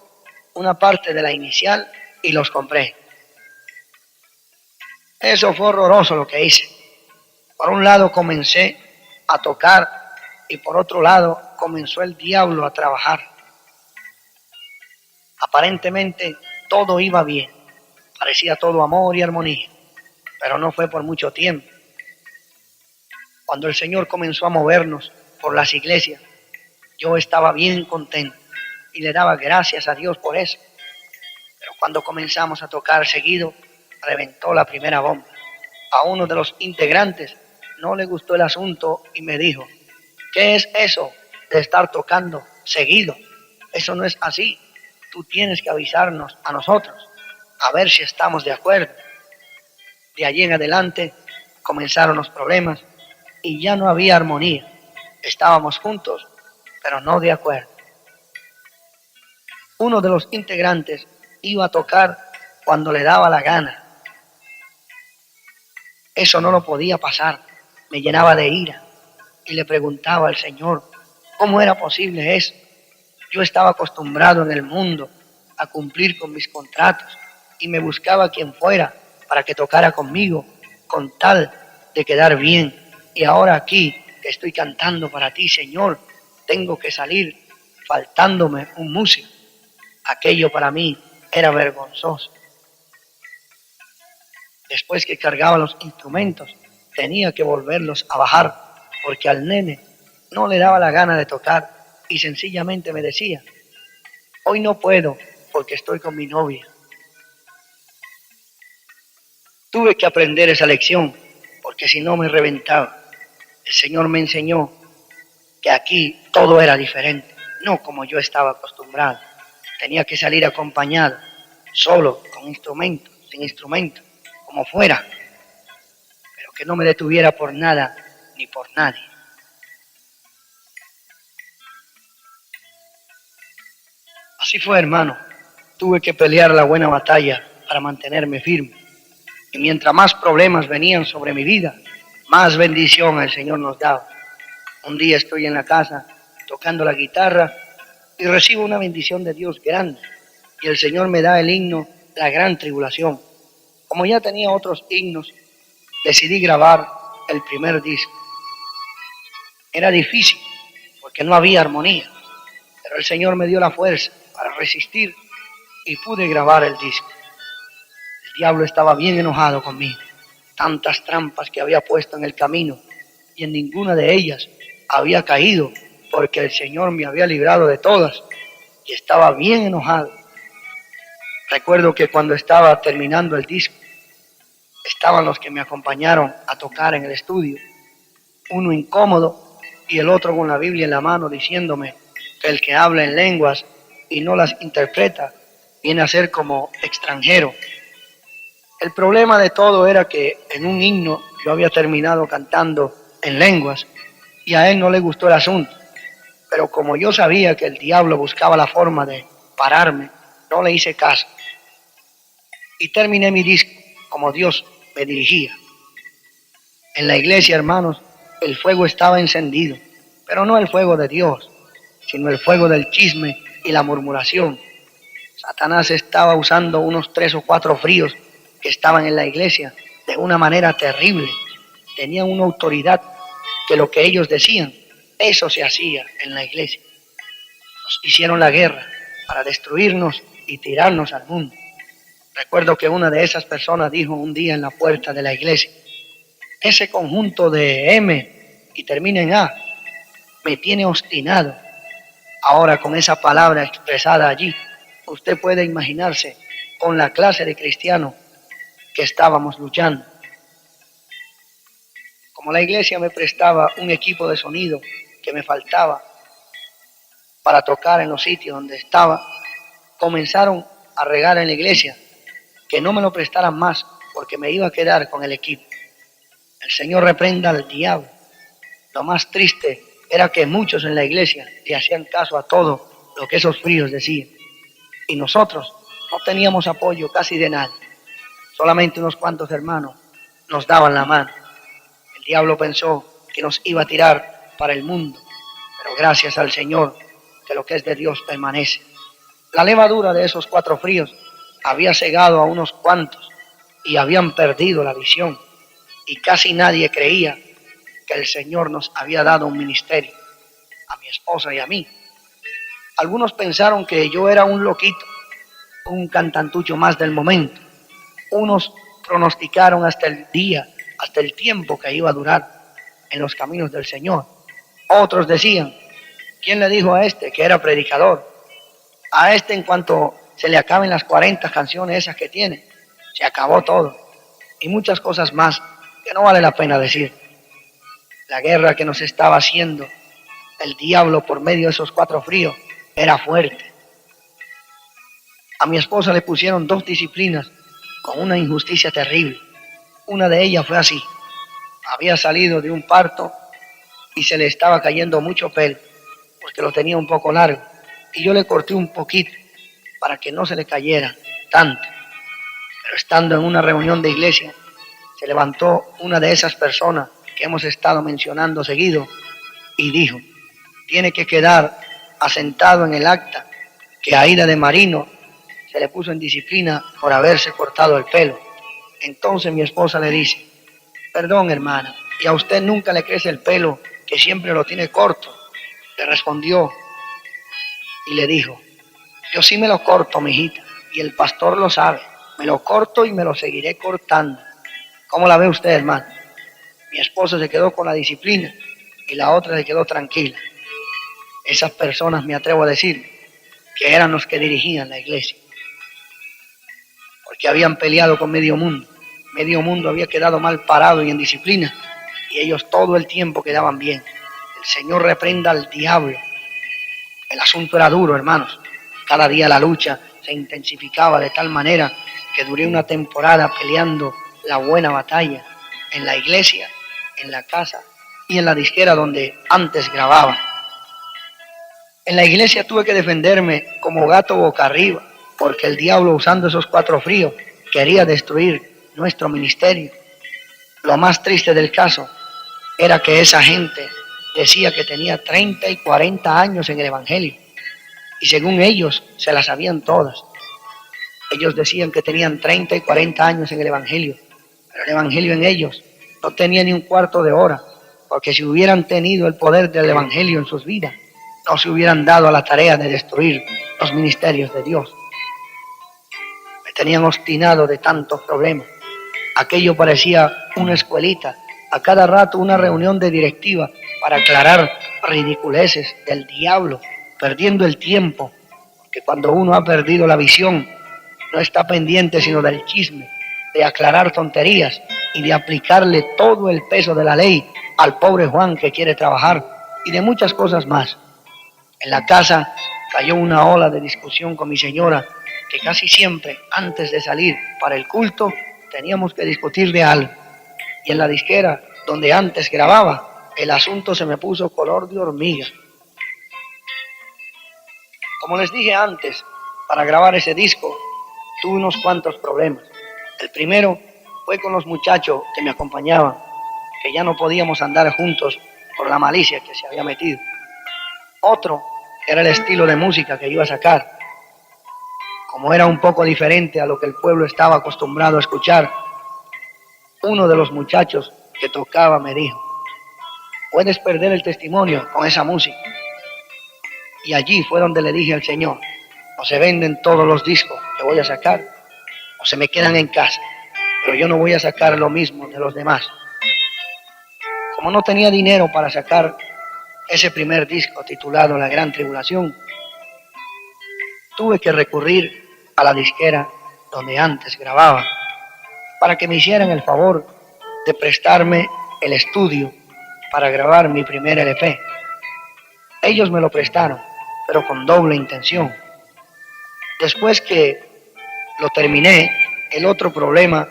una parte de la inicial y los compré. Eso fue horroroso lo que hice. Por un lado comencé a tocar y por otro lado comenzó el diablo a trabajar. Aparentemente todo iba bien, parecía todo amor y armonía, pero no fue por mucho tiempo. Cuando el Señor comenzó a movernos por las iglesias, yo estaba bien contento y le daba gracias a Dios por eso. Pero cuando comenzamos a tocar seguido, reventó la primera bomba. A uno de los integrantes no le gustó el asunto y me dijo, ¿qué es eso de estar tocando seguido? Eso no es así. Tú tienes que avisarnos a nosotros, a ver si estamos de acuerdo. De allí en adelante comenzaron los problemas y ya no había armonía. Estábamos juntos, pero no de acuerdo. Uno de los integrantes iba a tocar cuando le daba la gana. Eso no lo podía pasar. Me llenaba de ira y le preguntaba al Señor, ¿cómo era posible eso? Yo estaba acostumbrado en el mundo a cumplir con mis contratos y me buscaba quien fuera para que tocara conmigo con tal de quedar bien. Y ahora aquí que estoy cantando para ti, Señor, tengo que salir faltándome un músico. Aquello para mí era vergonzoso. Después que cargaba los instrumentos, tenía que volverlos a bajar, porque al nene no le daba la gana de tocar y sencillamente me decía, hoy no puedo porque estoy con mi novia. Tuve que aprender esa lección, porque si no me reventaba. El Señor me enseñó que aquí todo era diferente, no como yo estaba acostumbrado. Tenía que salir acompañado, solo, con instrumentos, sin instrumentos, como fuera, pero que no me detuviera por nada ni por nadie. Así fue, hermano. Tuve que pelear la buena batalla para mantenerme firme. Y mientras más problemas venían sobre mi vida, más bendición el Señor nos daba. Un día estoy en la casa tocando la guitarra y recibo una bendición de Dios grande. Y el Señor me da el himno La Gran Tribulación. Como ya tenía otros himnos, decidí grabar el primer disco. Era difícil porque no había armonía, pero el Señor me dio la fuerza para resistir y pude grabar el disco. El diablo estaba bien enojado conmigo. Tantas trampas que había puesto en el camino y en ninguna de ellas había caído porque el Señor me había librado de todas y estaba bien enojado. Recuerdo que cuando estaba terminando el disco, estaban los que me acompañaron a tocar en el estudio, uno incómodo y el otro con la Biblia en la mano diciéndome que el que habla en lenguas y no las interpreta viene a ser como extranjero. El problema de todo era que en un himno yo había terminado cantando en lenguas y a él no le gustó el asunto, pero como yo sabía que el diablo buscaba la forma de pararme, no le hice caso y terminé mi disco como Dios me dirigía. En la iglesia, hermanos, el fuego estaba encendido, pero no el fuego de Dios, sino el fuego del chisme y la murmuración. Satanás estaba usando unos 3 o 4 fríos que estaban en la iglesia de una manera terrible. Tenían una autoridad que lo que ellos decían, eso se hacía en la iglesia. Nos hicieron la guerra para destruirnos y tirarnos al mundo. Recuerdo que una de esas personas dijo un día en la puerta de la iglesia, ese conjunto de M y termina en A me tiene obstinado. Ahora con esa palabra expresada allí, usted puede imaginarse con la clase de cristianos que estábamos luchando. Como la iglesia me prestaba un equipo de sonido que me faltaba para tocar en los sitios donde estaba, comenzaron a regar en la iglesia que no me lo prestaran más porque me iba a quedar con el equipo. El Señor reprenda al diablo. Lo más triste era que muchos en la iglesia le hacían caso a todo lo que esos fríos decían. Y nosotros no teníamos apoyo casi de nadie. Solamente unos cuantos hermanos nos daban la mano. El diablo pensó que nos iba a tirar para el mundo, pero gracias al Señor que lo que es de Dios permanece. La levadura de esos 4 fríos había cegado a unos cuantos y habían perdido la visión y casi nadie creía que el Señor nos había dado un ministerio, a mi esposa y a mí. Algunos pensaron que yo era un loquito, un cantantucho más del momento. Unos pronosticaron hasta el día, hasta el tiempo que iba a durar en los caminos del Señor. Otros decían, ¿quién le dijo a este que era predicador? A este en cuanto se le acaben las 40 canciones esas que tiene, se acabó todo. Y muchas cosas más que no vale la pena decir. La guerra que nos estaba haciendo el diablo por medio de esos 4 fríos era fuerte. A mi esposa le pusieron 2 disciplinas con una injusticia terrible. Una de ellas fue así. Había salido de un parto y se le estaba cayendo mucho pelo porque lo tenía un poco largo. Y yo le corté un poquito para que no se le cayera tanto. Pero estando en una reunión de iglesia, se levantó una de esas personas que hemos estado mencionando seguido y dijo: tiene que quedar asentado en el acta que a Aida de Marino se le puso en disciplina por haberse cortado el pelo. Entonces mi esposa le dice: perdón, hermana, ¿y a usted nunca le crece el pelo, que siempre lo tiene corto? Le respondió y le dijo: yo sí me lo corto, mijita, y el pastor lo sabe. Me lo corto y me lo seguiré cortando. ¿Cómo la ve usted, hermano? Mi esposa se quedó con la disciplina y la otra se quedó tranquila. Esas personas, me atrevo a decir, que eran los que dirigían la iglesia, porque habían peleado con medio mundo. Medio mundo había quedado mal parado y en disciplina, y ellos todo el tiempo quedaban bien. El Señor reprenda al diablo. El asunto era duro, hermanos. Cada día la lucha se intensificaba de tal manera que duré una temporada peleando la buena batalla en la iglesia, en la casa y en la disquera donde antes grababa. En la iglesia tuve que defenderme como gato boca arriba, porque el diablo, usando esos 4 fríos, quería destruir nuestro ministerio. Lo más triste del caso era que esa gente decía que tenía 30 y 40 años en el evangelio, y según ellos se las sabían todas. Ellos decían que tenían 30 y 40 años en el evangelio, pero el evangelio en ellos no tenía ni un cuarto de hora, porque si hubieran tenido el poder del evangelio en sus vidas, no se hubieran dado a la tarea de destruir los ministerios de Dios. Me tenían obstinado de tantos problemas. Aquello parecía una escuelita, a cada rato una reunión de directiva para aclarar ridiculeces del diablo, perdiendo el tiempo, porque cuando uno ha perdido la visión, no está pendiente sino del chisme, de aclarar tonterías y de aplicarle todo el peso de la ley al pobre Juan que quiere trabajar, y de muchas cosas más. En la casa cayó una ola de discusión con mi señora, que casi siempre, antes de salir para el culto, teníamos que discutir de algo. Y en la disquera, donde antes grababa, el asunto se me puso color de hormiga. Como les dije antes, para grabar ese disco, tuve unos cuantos problemas. El primero fue con los muchachos que me acompañaban, que ya no podíamos andar juntos por la malicia que se había metido. Otro era el estilo de música que iba a sacar. Como era un poco diferente a lo que el pueblo estaba acostumbrado a escuchar, uno de los muchachos que tocaba me dijo: puedes perder el testimonio con esa música. Y allí fue donde le dije al Señor: o se venden todos los discos que voy a sacar, o se me quedan en casa, pero yo no voy a sacar lo mismo de los demás. Como no tenía dinero para sacar ese primer disco titulado La Gran Tribulación, tuve que recurrir a la disquera donde antes grababa para que me hicieran el favor de prestarme el estudio para grabar mi primer LP. Ellos me lo prestaron, pero con doble intención. Después que lo terminé, el otro problema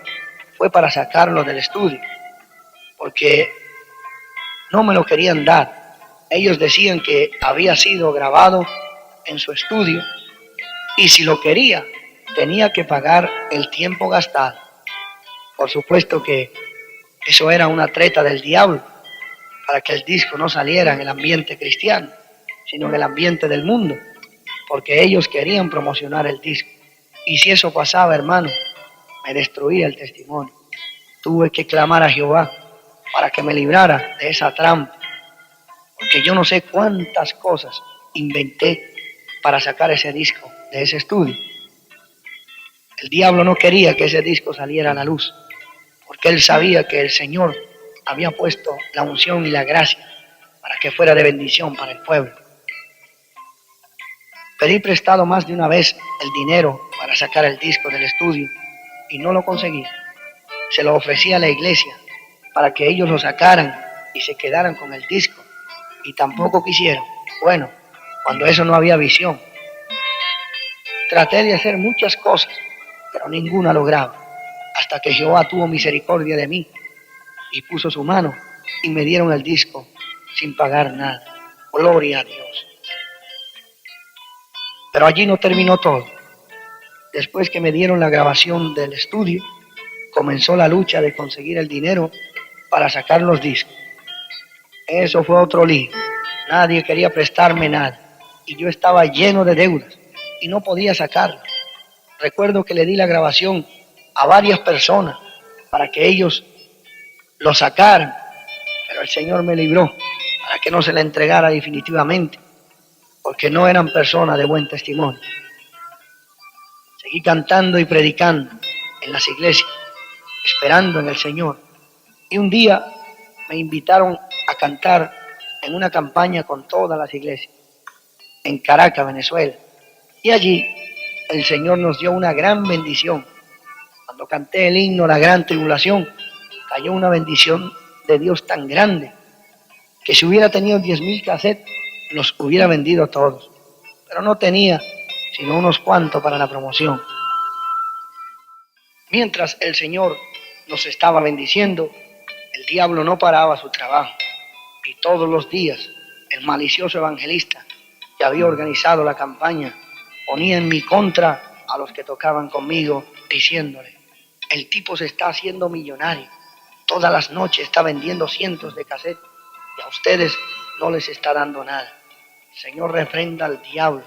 fue para sacarlo del estudio, porque no me lo querían dar. Ellos decían que había sido grabado en su estudio y si lo quería, tenía que pagar el tiempo gastado. Por supuesto que eso era una treta del diablo para que el disco no saliera en el ambiente cristiano, sino en el ambiente del mundo, porque ellos querían promocionar el disco. Y si eso pasaba, hermano, me destruía el testimonio. Tuve que clamar a Jehová para que me librara de esa trampa, porque yo no sé cuántas cosas inventé para sacar ese disco de ese estudio. El diablo no quería que ese disco saliera a la luz, porque él sabía que el Señor había puesto la unción y la gracia para que fuera de bendición para el pueblo. Pedí prestado más de una vez el dinero para sacar el disco del estudio y no lo conseguí. Se lo ofrecí a la iglesia para que ellos lo sacaran y se quedaran con el disco, y tampoco quisieron. Bueno, cuando eso no había visión. Traté de hacer muchas cosas, pero ninguna lograba, hasta que Jehová tuvo misericordia de mí y puso su mano y me dieron el disco sin pagar nada. Gloria a Dios. Pero allí no terminó todo. Después que me dieron la grabación del estudio, comenzó la lucha de conseguir el dinero para sacar los discos. Eso fue otro lío. Nadie quería prestarme nada y yo estaba lleno de deudas y no podía sacarlo. Recuerdo que le di la grabación a varias personas para que ellos lo sacaran, pero el Señor me libró para que no se la entregara definitivamente, porque no eran personas de buen testimonio. Seguí cantando y predicando en las iglesias, esperando en el Señor. Y un día me invitaron a cantar en una campaña con todas las iglesias, en Caracas, Venezuela. Y allí el Señor nos dio una gran bendición. Cuando canté el himno La Gran Tribulación, cayó una bendición de Dios tan grande que si hubiera tenido 10,000 cassettes, los hubiera vendido todos. Pero no tenía sino unos cuantos para la promoción. Mientras el Señor nos estaba bendiciendo, el diablo no paraba su trabajo. Y todos los días el malicioso evangelista que había organizado la campaña ponía en mi contra a los que tocaban conmigo, diciéndole: el tipo se está haciendo millonario, todas las noches está vendiendo cientos de cassettes y a ustedes no les está dando nada. Señor, reprenda al diablo.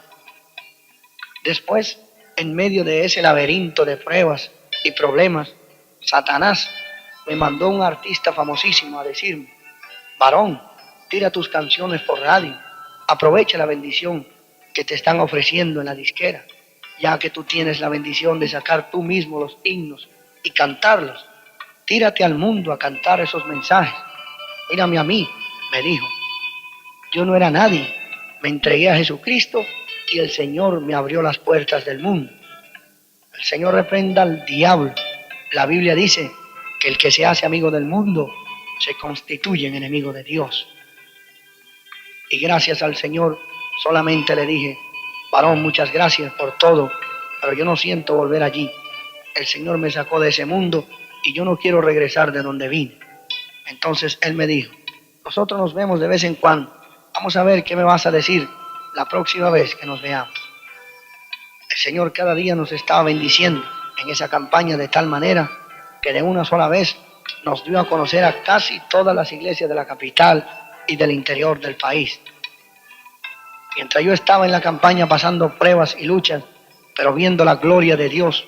Después, en medio de ese laberinto de pruebas y problemas, Satanás me mandó un artista famosísimo a decirme: varón, tira tus canciones por radio, aprovecha la bendición que te están ofreciendo en la disquera, ya que tú tienes la bendición de sacar tú mismo los himnos y cantarlos. Tírate al mundo a cantar esos mensajes. Mírame a mí, me dijo. Yo no era nadie, me entregué a Jesucristo y el Señor me abrió las puertas del mundo. El Señor reprenda al diablo. La Biblia dice que el que se hace amigo del mundo se constituye en enemigo de Dios. Y gracias al Señor solamente le dije: varón, muchas gracias por todo, pero yo no siento volver allí. El Señor me sacó de ese mundo y yo no quiero regresar de donde vine. Entonces él me dijo: nosotros nos vemos de vez en cuando, vamos a ver qué me vas a decir la próxima vez que nos veamos. El Señor cada día nos estaba bendiciendo en esa campaña de tal manera que de una sola vez nos dio a conocer a casi todas las iglesias de la capital y del interior del país. Mientras yo estaba en la campaña pasando pruebas y luchas, pero viendo la gloria de Dios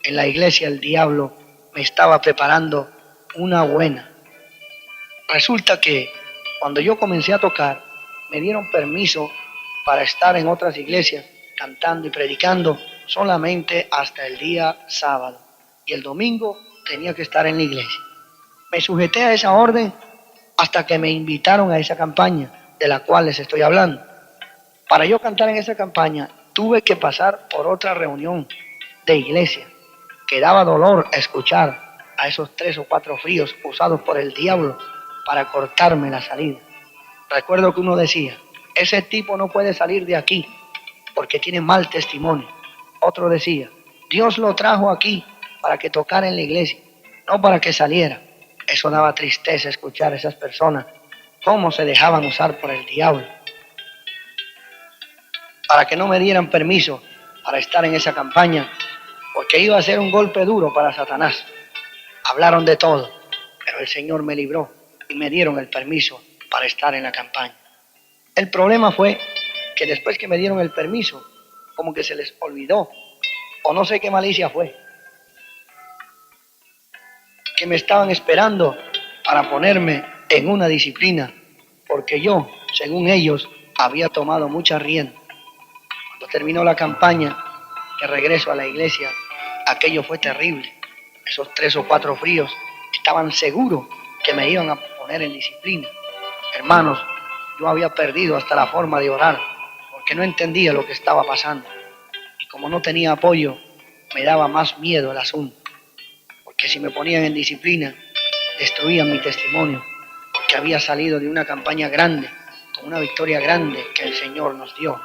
en la iglesia, el diablo me estaba preparando una buena. Resulta que cuando yo comencé a tocar, me dieron permiso para estar en otras iglesias cantando y predicando solamente hasta el día sábado, y el domingo tenía que estar en la iglesia. Me sujeté a esa orden hasta que me invitaron a esa campaña de la cual les estoy hablando. Para yo cantar en esa campaña tuve que pasar por otra reunión de iglesia que daba dolor escuchar a esos 3 o 4 fríos usados por el diablo para cortarme la salida. Recuerdo que uno decía: ese tipo no puede salir de aquí porque tiene mal testimonio. Otro decía: Dios lo trajo aquí para que tocara en la iglesia, no para que saliera. Eso daba tristeza escuchar a esas personas cómo se dejaban usar por el diablo. Para que no me dieran permiso para estar en esa campaña, porque iba a ser un golpe duro para Satanás. Hablaron de todo, pero el Señor me libró y me dieron el permiso para estar en la campaña. El problema fue que después que me dieron el permiso, como que se les olvidó, o no sé qué malicia fue, que me estaban esperando para ponerme en una disciplina, porque yo, según ellos, había tomado mucha rienda. Cuando terminó la campaña, que regreso a la iglesia, aquello fue terrible. Esos 3 o 4 fríos estaban seguros que me iban a poner en disciplina. Hermanos, yo había perdido hasta la forma de orar, porque no entendía lo que estaba pasando. Y como no tenía apoyo, me daba más miedo el asunto. Porque si me ponían en disciplina, destruían mi testimonio, porque había salido de una campaña grande, con una victoria grande que el Señor nos dio.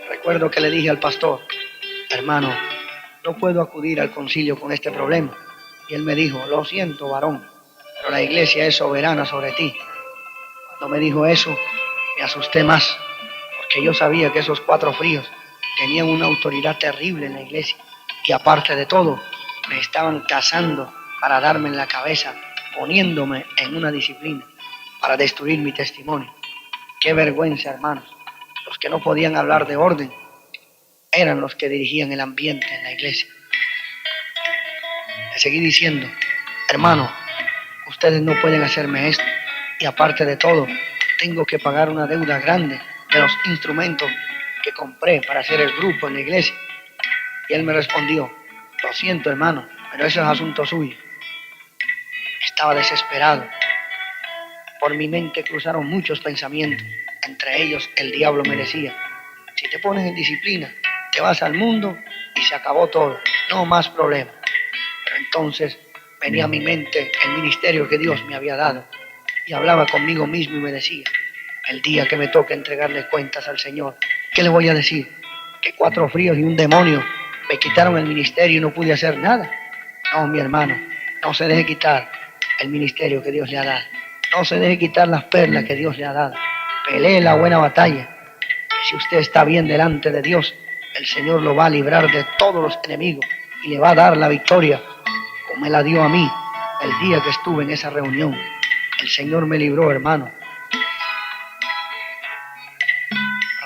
Recuerdo que le dije al pastor: hermano, no puedo acudir al concilio con este problema. Y él me dijo: lo siento, varón, pero la iglesia es soberana sobre ti. Cuando me dijo eso, me asusté más, porque yo sabía que esos 4 fríos tenían una autoridad terrible en la iglesia. Y aparte de todo, me estaban cazando para darme en la cabeza, poniéndome en una disciplina para destruir mi testimonio. Qué vergüenza, hermanos. Los que no podían hablar de orden eran los que dirigían el ambiente en la iglesia. Le seguí diciendo, hermano, ustedes no pueden hacerme esto. Y aparte de todo, tengo que pagar una deuda grande de los instrumentos que compré para hacer el grupo en la iglesia. Y él me respondió, lo siento, hermano, pero eso es asunto suyo. Estaba desesperado. Por mi mente cruzaron muchos pensamientos. Entre ellos, el diablo me decía, si te pones en disciplina, te vas al mundo y se acabó todo. No más problemas. Pero entonces venía a mi mente el ministerio que Dios me había dado. Y hablaba conmigo mismo y me decía, el día que me toque entregarle cuentas al Señor, ¿qué le voy a decir? Que 4 fríos y un demonio me quitaron el ministerio y no pude hacer nada. No, mi hermano, no se deje quitar el ministerio que Dios le ha dado. No se deje quitar las perlas que Dios le ha dado. Pelee la buena batalla. Que si usted está bien delante de Dios, el Señor lo va a librar de todos los enemigos y le va a dar la victoria, como me la dio a mí el día que estuve en esa reunión. El Señor me libró, hermano.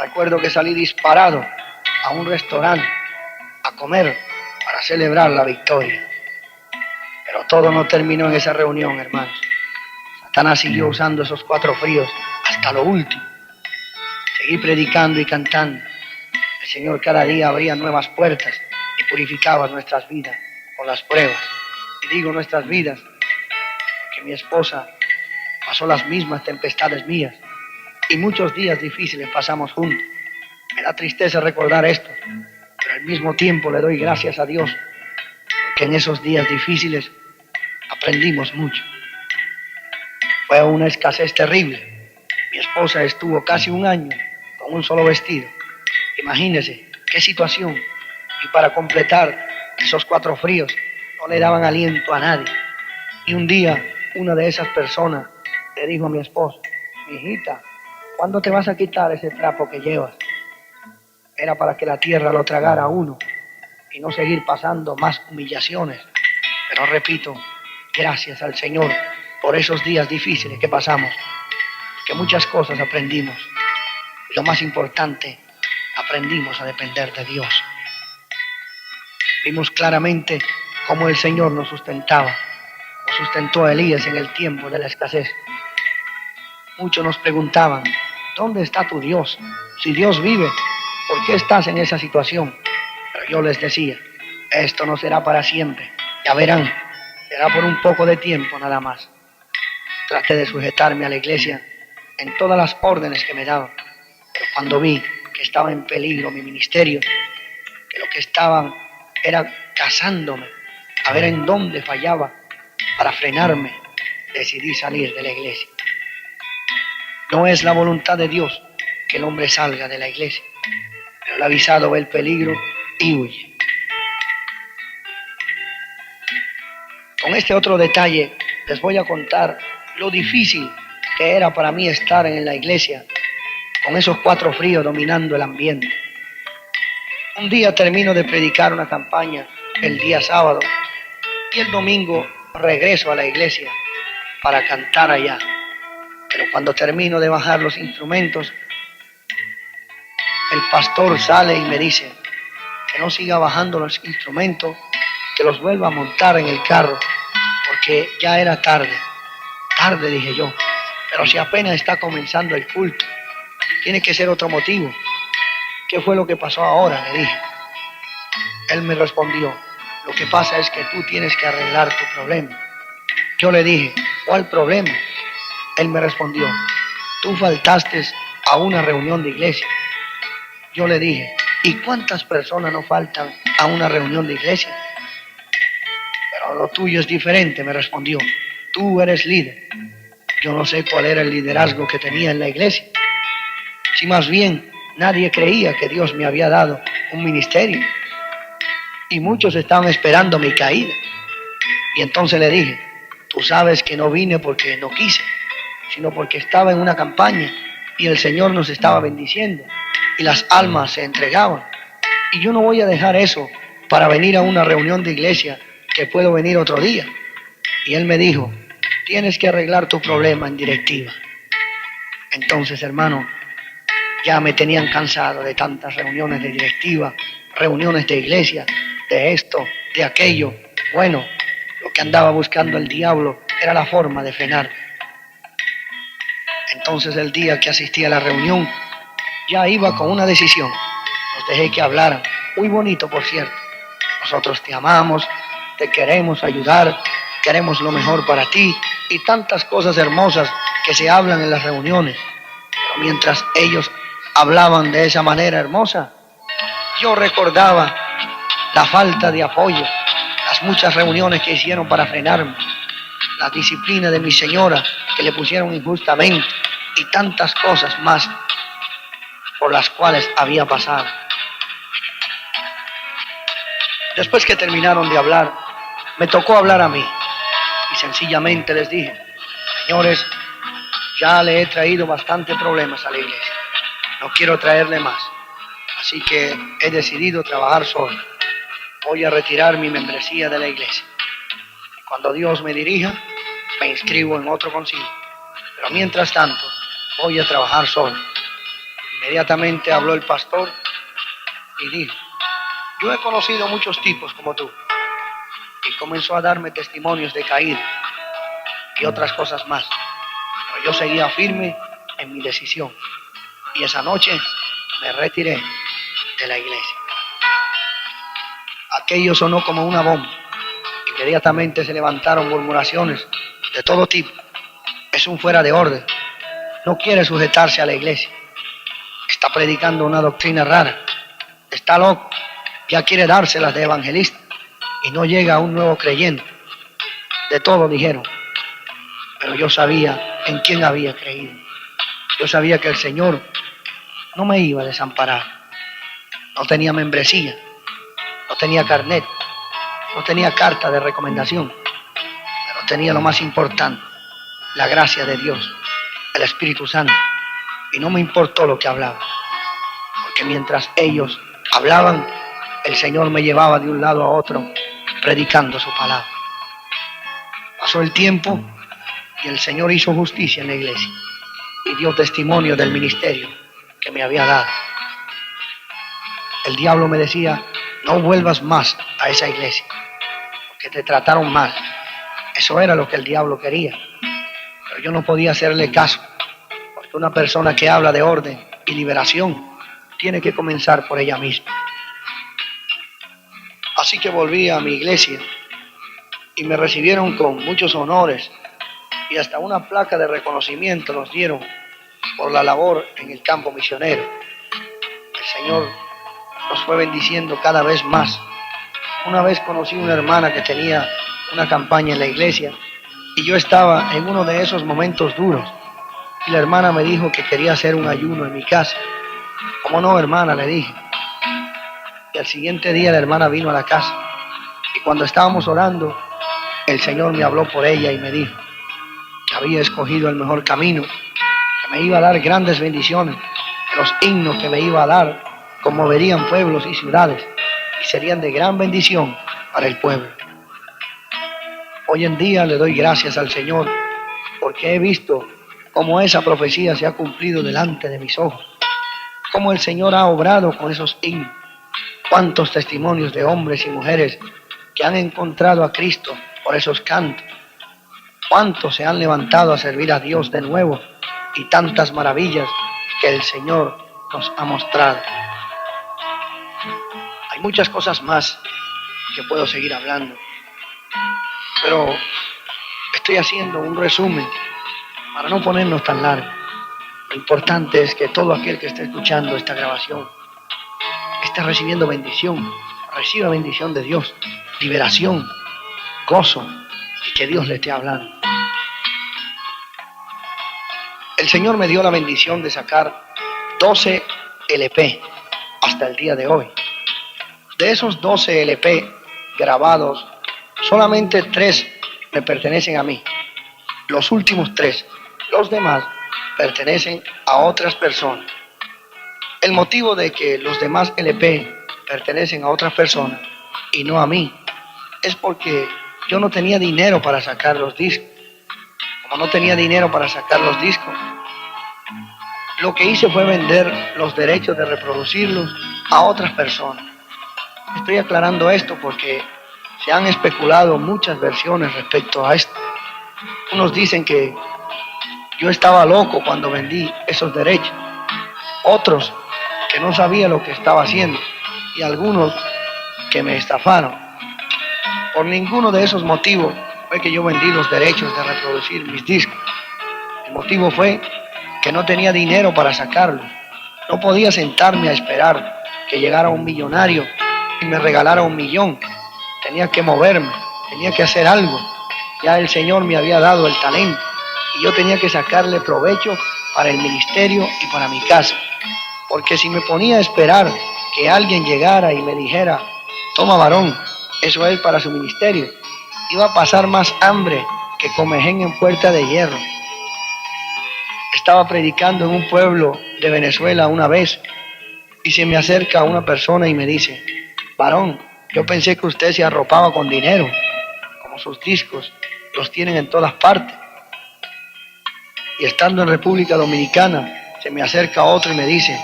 Recuerdo que salí disparado a un restaurante a comer para celebrar la victoria. Pero todo no terminó en esa reunión, hermanos. Satanás siguió usando esos 4 fríos hasta lo último. Seguí predicando y cantando. El Señor cada día abría nuevas puertas y purificaba nuestras vidas con las pruebas. Y digo nuestras vidas porque mi esposa pasó las mismas tempestades mías y muchos días difíciles pasamos juntos. Me da tristeza recordar esto, pero al mismo tiempo le doy gracias a Dios porque en esos días difíciles aprendimos mucho. Fue una escasez terrible. Mi esposa estuvo casi un año con un solo vestido. Imagínense qué situación. Y para completar esos 4 fríos no le daban aliento a nadie. Y un día una de esas personas le dijo a mi esposa, mi hijita, ¿cuándo te vas a quitar ese trapo que llevas? Era para que la tierra lo tragara a uno y no seguir pasando más humillaciones. Pero repito, gracias al Señor por esos días difíciles que pasamos, que muchas cosas aprendimos. Y lo más importante, aprendimos a depender de Dios. Vimos claramente cómo el Señor nos sustentaba, nos sustentó a Elías en el tiempo de la escasez. Muchos nos preguntaban, ¿dónde está tu Dios? Si Dios vive, ¿por qué estás en esa situación? Pero yo les decía, esto no será para siempre, ya verán, será por un poco de tiempo nada más. Traté de sujetarme a la iglesia en todas las órdenes que me daban, pero cuando vi que estaba en peligro mi ministerio, que lo que estaban era cazándome, a ver en dónde fallaba para frenarme, decidí salir de la iglesia. No es la voluntad de Dios que el hombre salga de la iglesia, pero el avisado ve el peligro y huye. Con este otro detalle les voy a contar lo difícil que era para mí estar en la iglesia con esos 4 fríos dominando el ambiente. Un día termino de predicar una campaña el día sábado y el domingo regreso a la iglesia para cantar allá. Pero cuando termino de bajar los instrumentos, el pastor sale y me dice que no siga bajando los instrumentos, que los vuelva a montar en el carro, porque ya era tarde. Tarde, dije yo, pero si apenas está comenzando el culto, tiene que ser otro motivo. ¿Qué fue lo que pasó ahora?, le dije. Él me respondió, lo que pasa es que tú tienes que arreglar tu problema. Yo le dije, ¿cuál problema? Él me respondió, tú faltaste a una reunión de iglesia. Yo le dije, ¿y cuántas personas no faltan a una reunión de iglesia? Pero lo tuyo es diferente, me respondió. Tú eres líder. Yo no sé cuál era el liderazgo que tenía en la iglesia. Si más bien nadie creía que Dios me había dado un ministerio. Y muchos estaban esperando mi caída. Y entonces le dije, tú sabes que no vine porque no quise, sino porque estaba en una campaña y el Señor nos estaba bendiciendo y las almas se entregaban. Y yo no voy a dejar eso para venir a una reunión de iglesia que puedo venir otro día. Y él me dijo, tienes que arreglar tu problema en directiva. Entonces, hermano, ya me tenían cansado de tantas reuniones de directiva, reuniones de iglesia, de esto, de aquello. Bueno, lo que andaba buscando el diablo era la forma de frenar. Entonces el día que asistí a la reunión, ya iba con una decisión. Los dejé que hablaran. Muy bonito, por cierto. Nosotros te amamos, te queremos ayudar, queremos lo mejor para ti y tantas cosas hermosas que se hablan en las reuniones. Pero mientras ellos hablaban de esa manera hermosa, yo recordaba la falta de apoyo, las muchas reuniones que hicieron para frenarme, la disciplina de mi señora que le pusieron injustamente y tantas cosas más por las cuales había pasado. Después que terminaron de hablar, me tocó hablar a mí y sencillamente les dije, señores, ya le he traído bastante problemas a la iglesia, no quiero traerle más, así que he decidido trabajar solo. Voy a retirar mi membresía de la iglesia. Cuando Dios me dirija, me inscribo en otro concilio, pero mientras tanto voy a trabajar solo. Inmediatamente habló el pastor y dijo, yo he conocido muchos tipos como tú. Y comenzó a darme testimonios de caída y otras cosas más. Pero yo seguía firme en mi decisión. Y esa noche me retiré de la iglesia. Aquello sonó como una bomba. Inmediatamente se levantaron murmuraciones de todo tipo. Es un fuera de orden. No quiere sujetarse a la iglesia. Está predicando una doctrina rara. Está loco. Ya quiere dárselas de evangelista. Y no llega a un nuevo creyente. De todo dijeron. Pero yo sabía en quién había creído. Yo sabía que el Señor no me iba a desamparar. No tenía membresía. No tenía carnet. No tenía carta de recomendación. Pero tenía lo más importante. La gracia de Dios. El Espíritu Santo. Y no me importó lo que hablaba. Porque mientras ellos hablaban, el Señor me llevaba de un lado a otro predicando su palabra. Pasó el tiempo y el Señor hizo justicia en la iglesia y dio testimonio del ministerio que me había dado. El diablo me decía, no vuelvas más a esa iglesia, porque te trataron mal. Eso era lo que el diablo quería. Pero yo no podía hacerle caso, porque una persona que habla de orden y liberación tiene que comenzar por ella misma. Así que volví a mi iglesia y me recibieron con muchos honores y hasta una placa de reconocimiento nos dieron por la labor en el campo misionero. El Señor nos fue bendiciendo cada vez más. Una vez conocí una hermana que tenía una campaña en la iglesia y yo estaba en uno de esos momentos duros y la hermana me dijo que quería hacer un ayuno en mi casa. ¿Cómo no, hermana?, le dije. Y al siguiente día la hermana vino a la casa y cuando estábamos orando, el Señor me habló por ella y me dijo que había escogido el mejor camino, que me iba a dar grandes bendiciones, que los himnos que me iba a dar conmoverían pueblos y ciudades y serían de gran bendición para el pueblo. Hoy en día le doy gracias al Señor porque he visto cómo esa profecía se ha cumplido delante de mis ojos, cómo el Señor ha obrado con esos himnos. Cuántos testimonios de hombres y mujeres que han encontrado a Cristo por esos cantos. Cuántos se han levantado a servir a Dios de nuevo y tantas maravillas que el Señor nos ha mostrado. Hay muchas cosas más que puedo seguir hablando, pero estoy haciendo un resumen para no ponernos tan largo. Lo importante es que todo aquel que esté escuchando esta grabación está recibiendo bendición, reciba bendición de Dios, liberación, gozo y que Dios le esté hablando. El Señor me dio la bendición de sacar 12 LP hasta el día de hoy. De esos 12 LP grabados, solamente 3 me pertenecen a mí. Los últimos 3, los demás, pertenecen a otras personas. El motivo de que los demás LP pertenecen a otras personas y no a mí es porque yo no tenía dinero para sacar los discos. Como no tenía dinero para sacar los discos, lo que hice fue vender los derechos de reproducirlos a otras personas. Estoy aclarando esto porque se han especulado muchas versiones respecto a esto. Unos dicen que yo estaba loco cuando vendí esos derechos, otros que no sabía lo que estaba haciendo y algunos que me estafaron. Por ninguno de esos motivos fue que yo vendí los derechos de reproducir mis discos. El motivo fue que no tenía dinero para sacarlos. No podía sentarme a esperar que llegara un millonario y me regalara 1.000.000. Tenía que moverme, tenía que hacer algo. Ya el Señor me había dado el talento y yo tenía que sacarle provecho para el ministerio y para mi casa. Porque si me ponía a esperar que alguien llegara y me dijera, toma varón, eso es para su ministerio, iba a pasar más hambre que comején en puerta de hierro. Estaba predicando en un pueblo de Venezuela una vez y se me acerca una persona y me dice, varón, yo pensé que usted se arropaba con dinero, como sus discos los tienen en todas partes. Y estando en República Dominicana, se me acerca otro y me dice,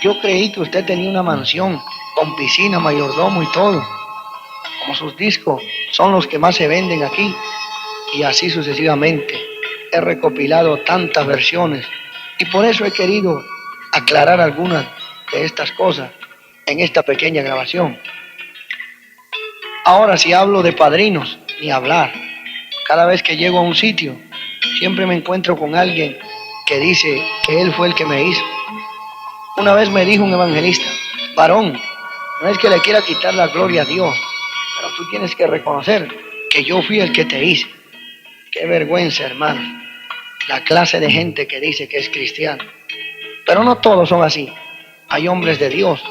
yo creí que usted tenía una mansión con piscina, mayordomo y todo, como sus discos son los que más se venden aquí. Y así sucesivamente. He recopilado tantas versiones y por eso he querido aclarar algunas de estas cosas en esta pequeña grabación. Ahora, si hablo de padrinos, ni hablar. Cada vez que llego a un sitio, siempre me encuentro con alguien que dice que él fue el que me hizo. Una vez me dijo un evangelista, varón, no es que le quiera quitar la gloria a Dios, pero tú tienes que reconocer que yo fui el que te hice. Qué vergüenza, hermano, la clase de gente que dice que es cristiano. Pero no todos son así. Hay hombres de Dios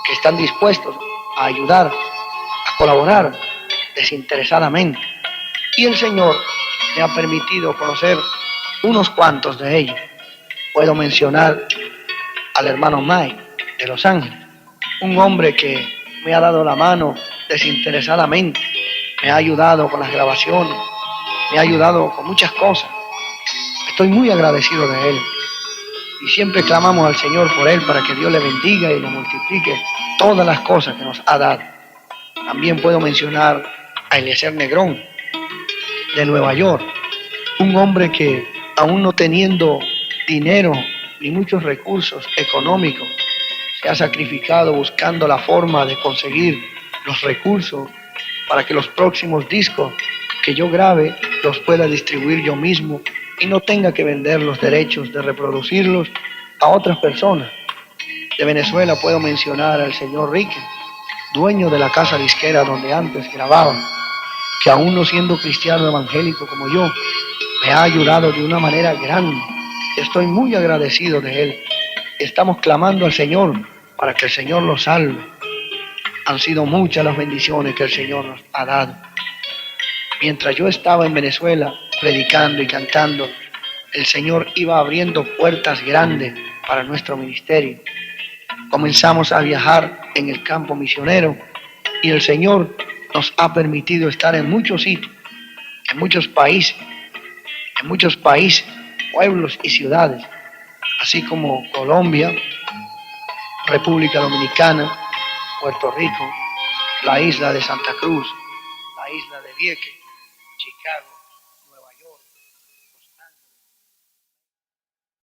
que están dispuestos a ayudar, a colaborar desinteresadamente. Y el Señor me ha permitido conocer unos cuantos de ellos. Puedo mencionar al hermano Mike de Los Ángeles, un hombre que me ha dado la mano desinteresadamente, me ha ayudado con las grabaciones, me ha ayudado con muchas cosas. Estoy muy agradecido de él y siempre clamamos al Señor por él para que Dios le bendiga y le multiplique todas las cosas que nos ha dado. También puedo mencionar a Eliezer Negrón de Nueva York, un hombre que aún no teniendo dinero ni muchos recursos económicos, se ha sacrificado buscando la forma de conseguir los recursos para que los próximos discos que yo grabe los pueda distribuir yo mismo y no tenga que vender los derechos de reproducirlos a otras personas. De Venezuela puedo mencionar al señor Rique, dueño de la casa disquera donde antes grababa, que aún no siendo cristiano evangélico como yo, me ha ayudado de una manera grande. Estoy muy agradecido de él. Estamos clamando al Señor para que el Señor lo salve. Han sido muchas las bendiciones que el Señor nos ha dado. Mientras yo estaba en Venezuela predicando y cantando, el Señor iba abriendo puertas grandes para nuestro ministerio. Comenzamos a viajar en el campo misionero y el Señor nos ha permitido estar en muchos sitios, en muchos países, pueblos y ciudades, así como Colombia, República Dominicana, Puerto Rico, la isla de Santa Cruz, la isla de Vieques, Chicago.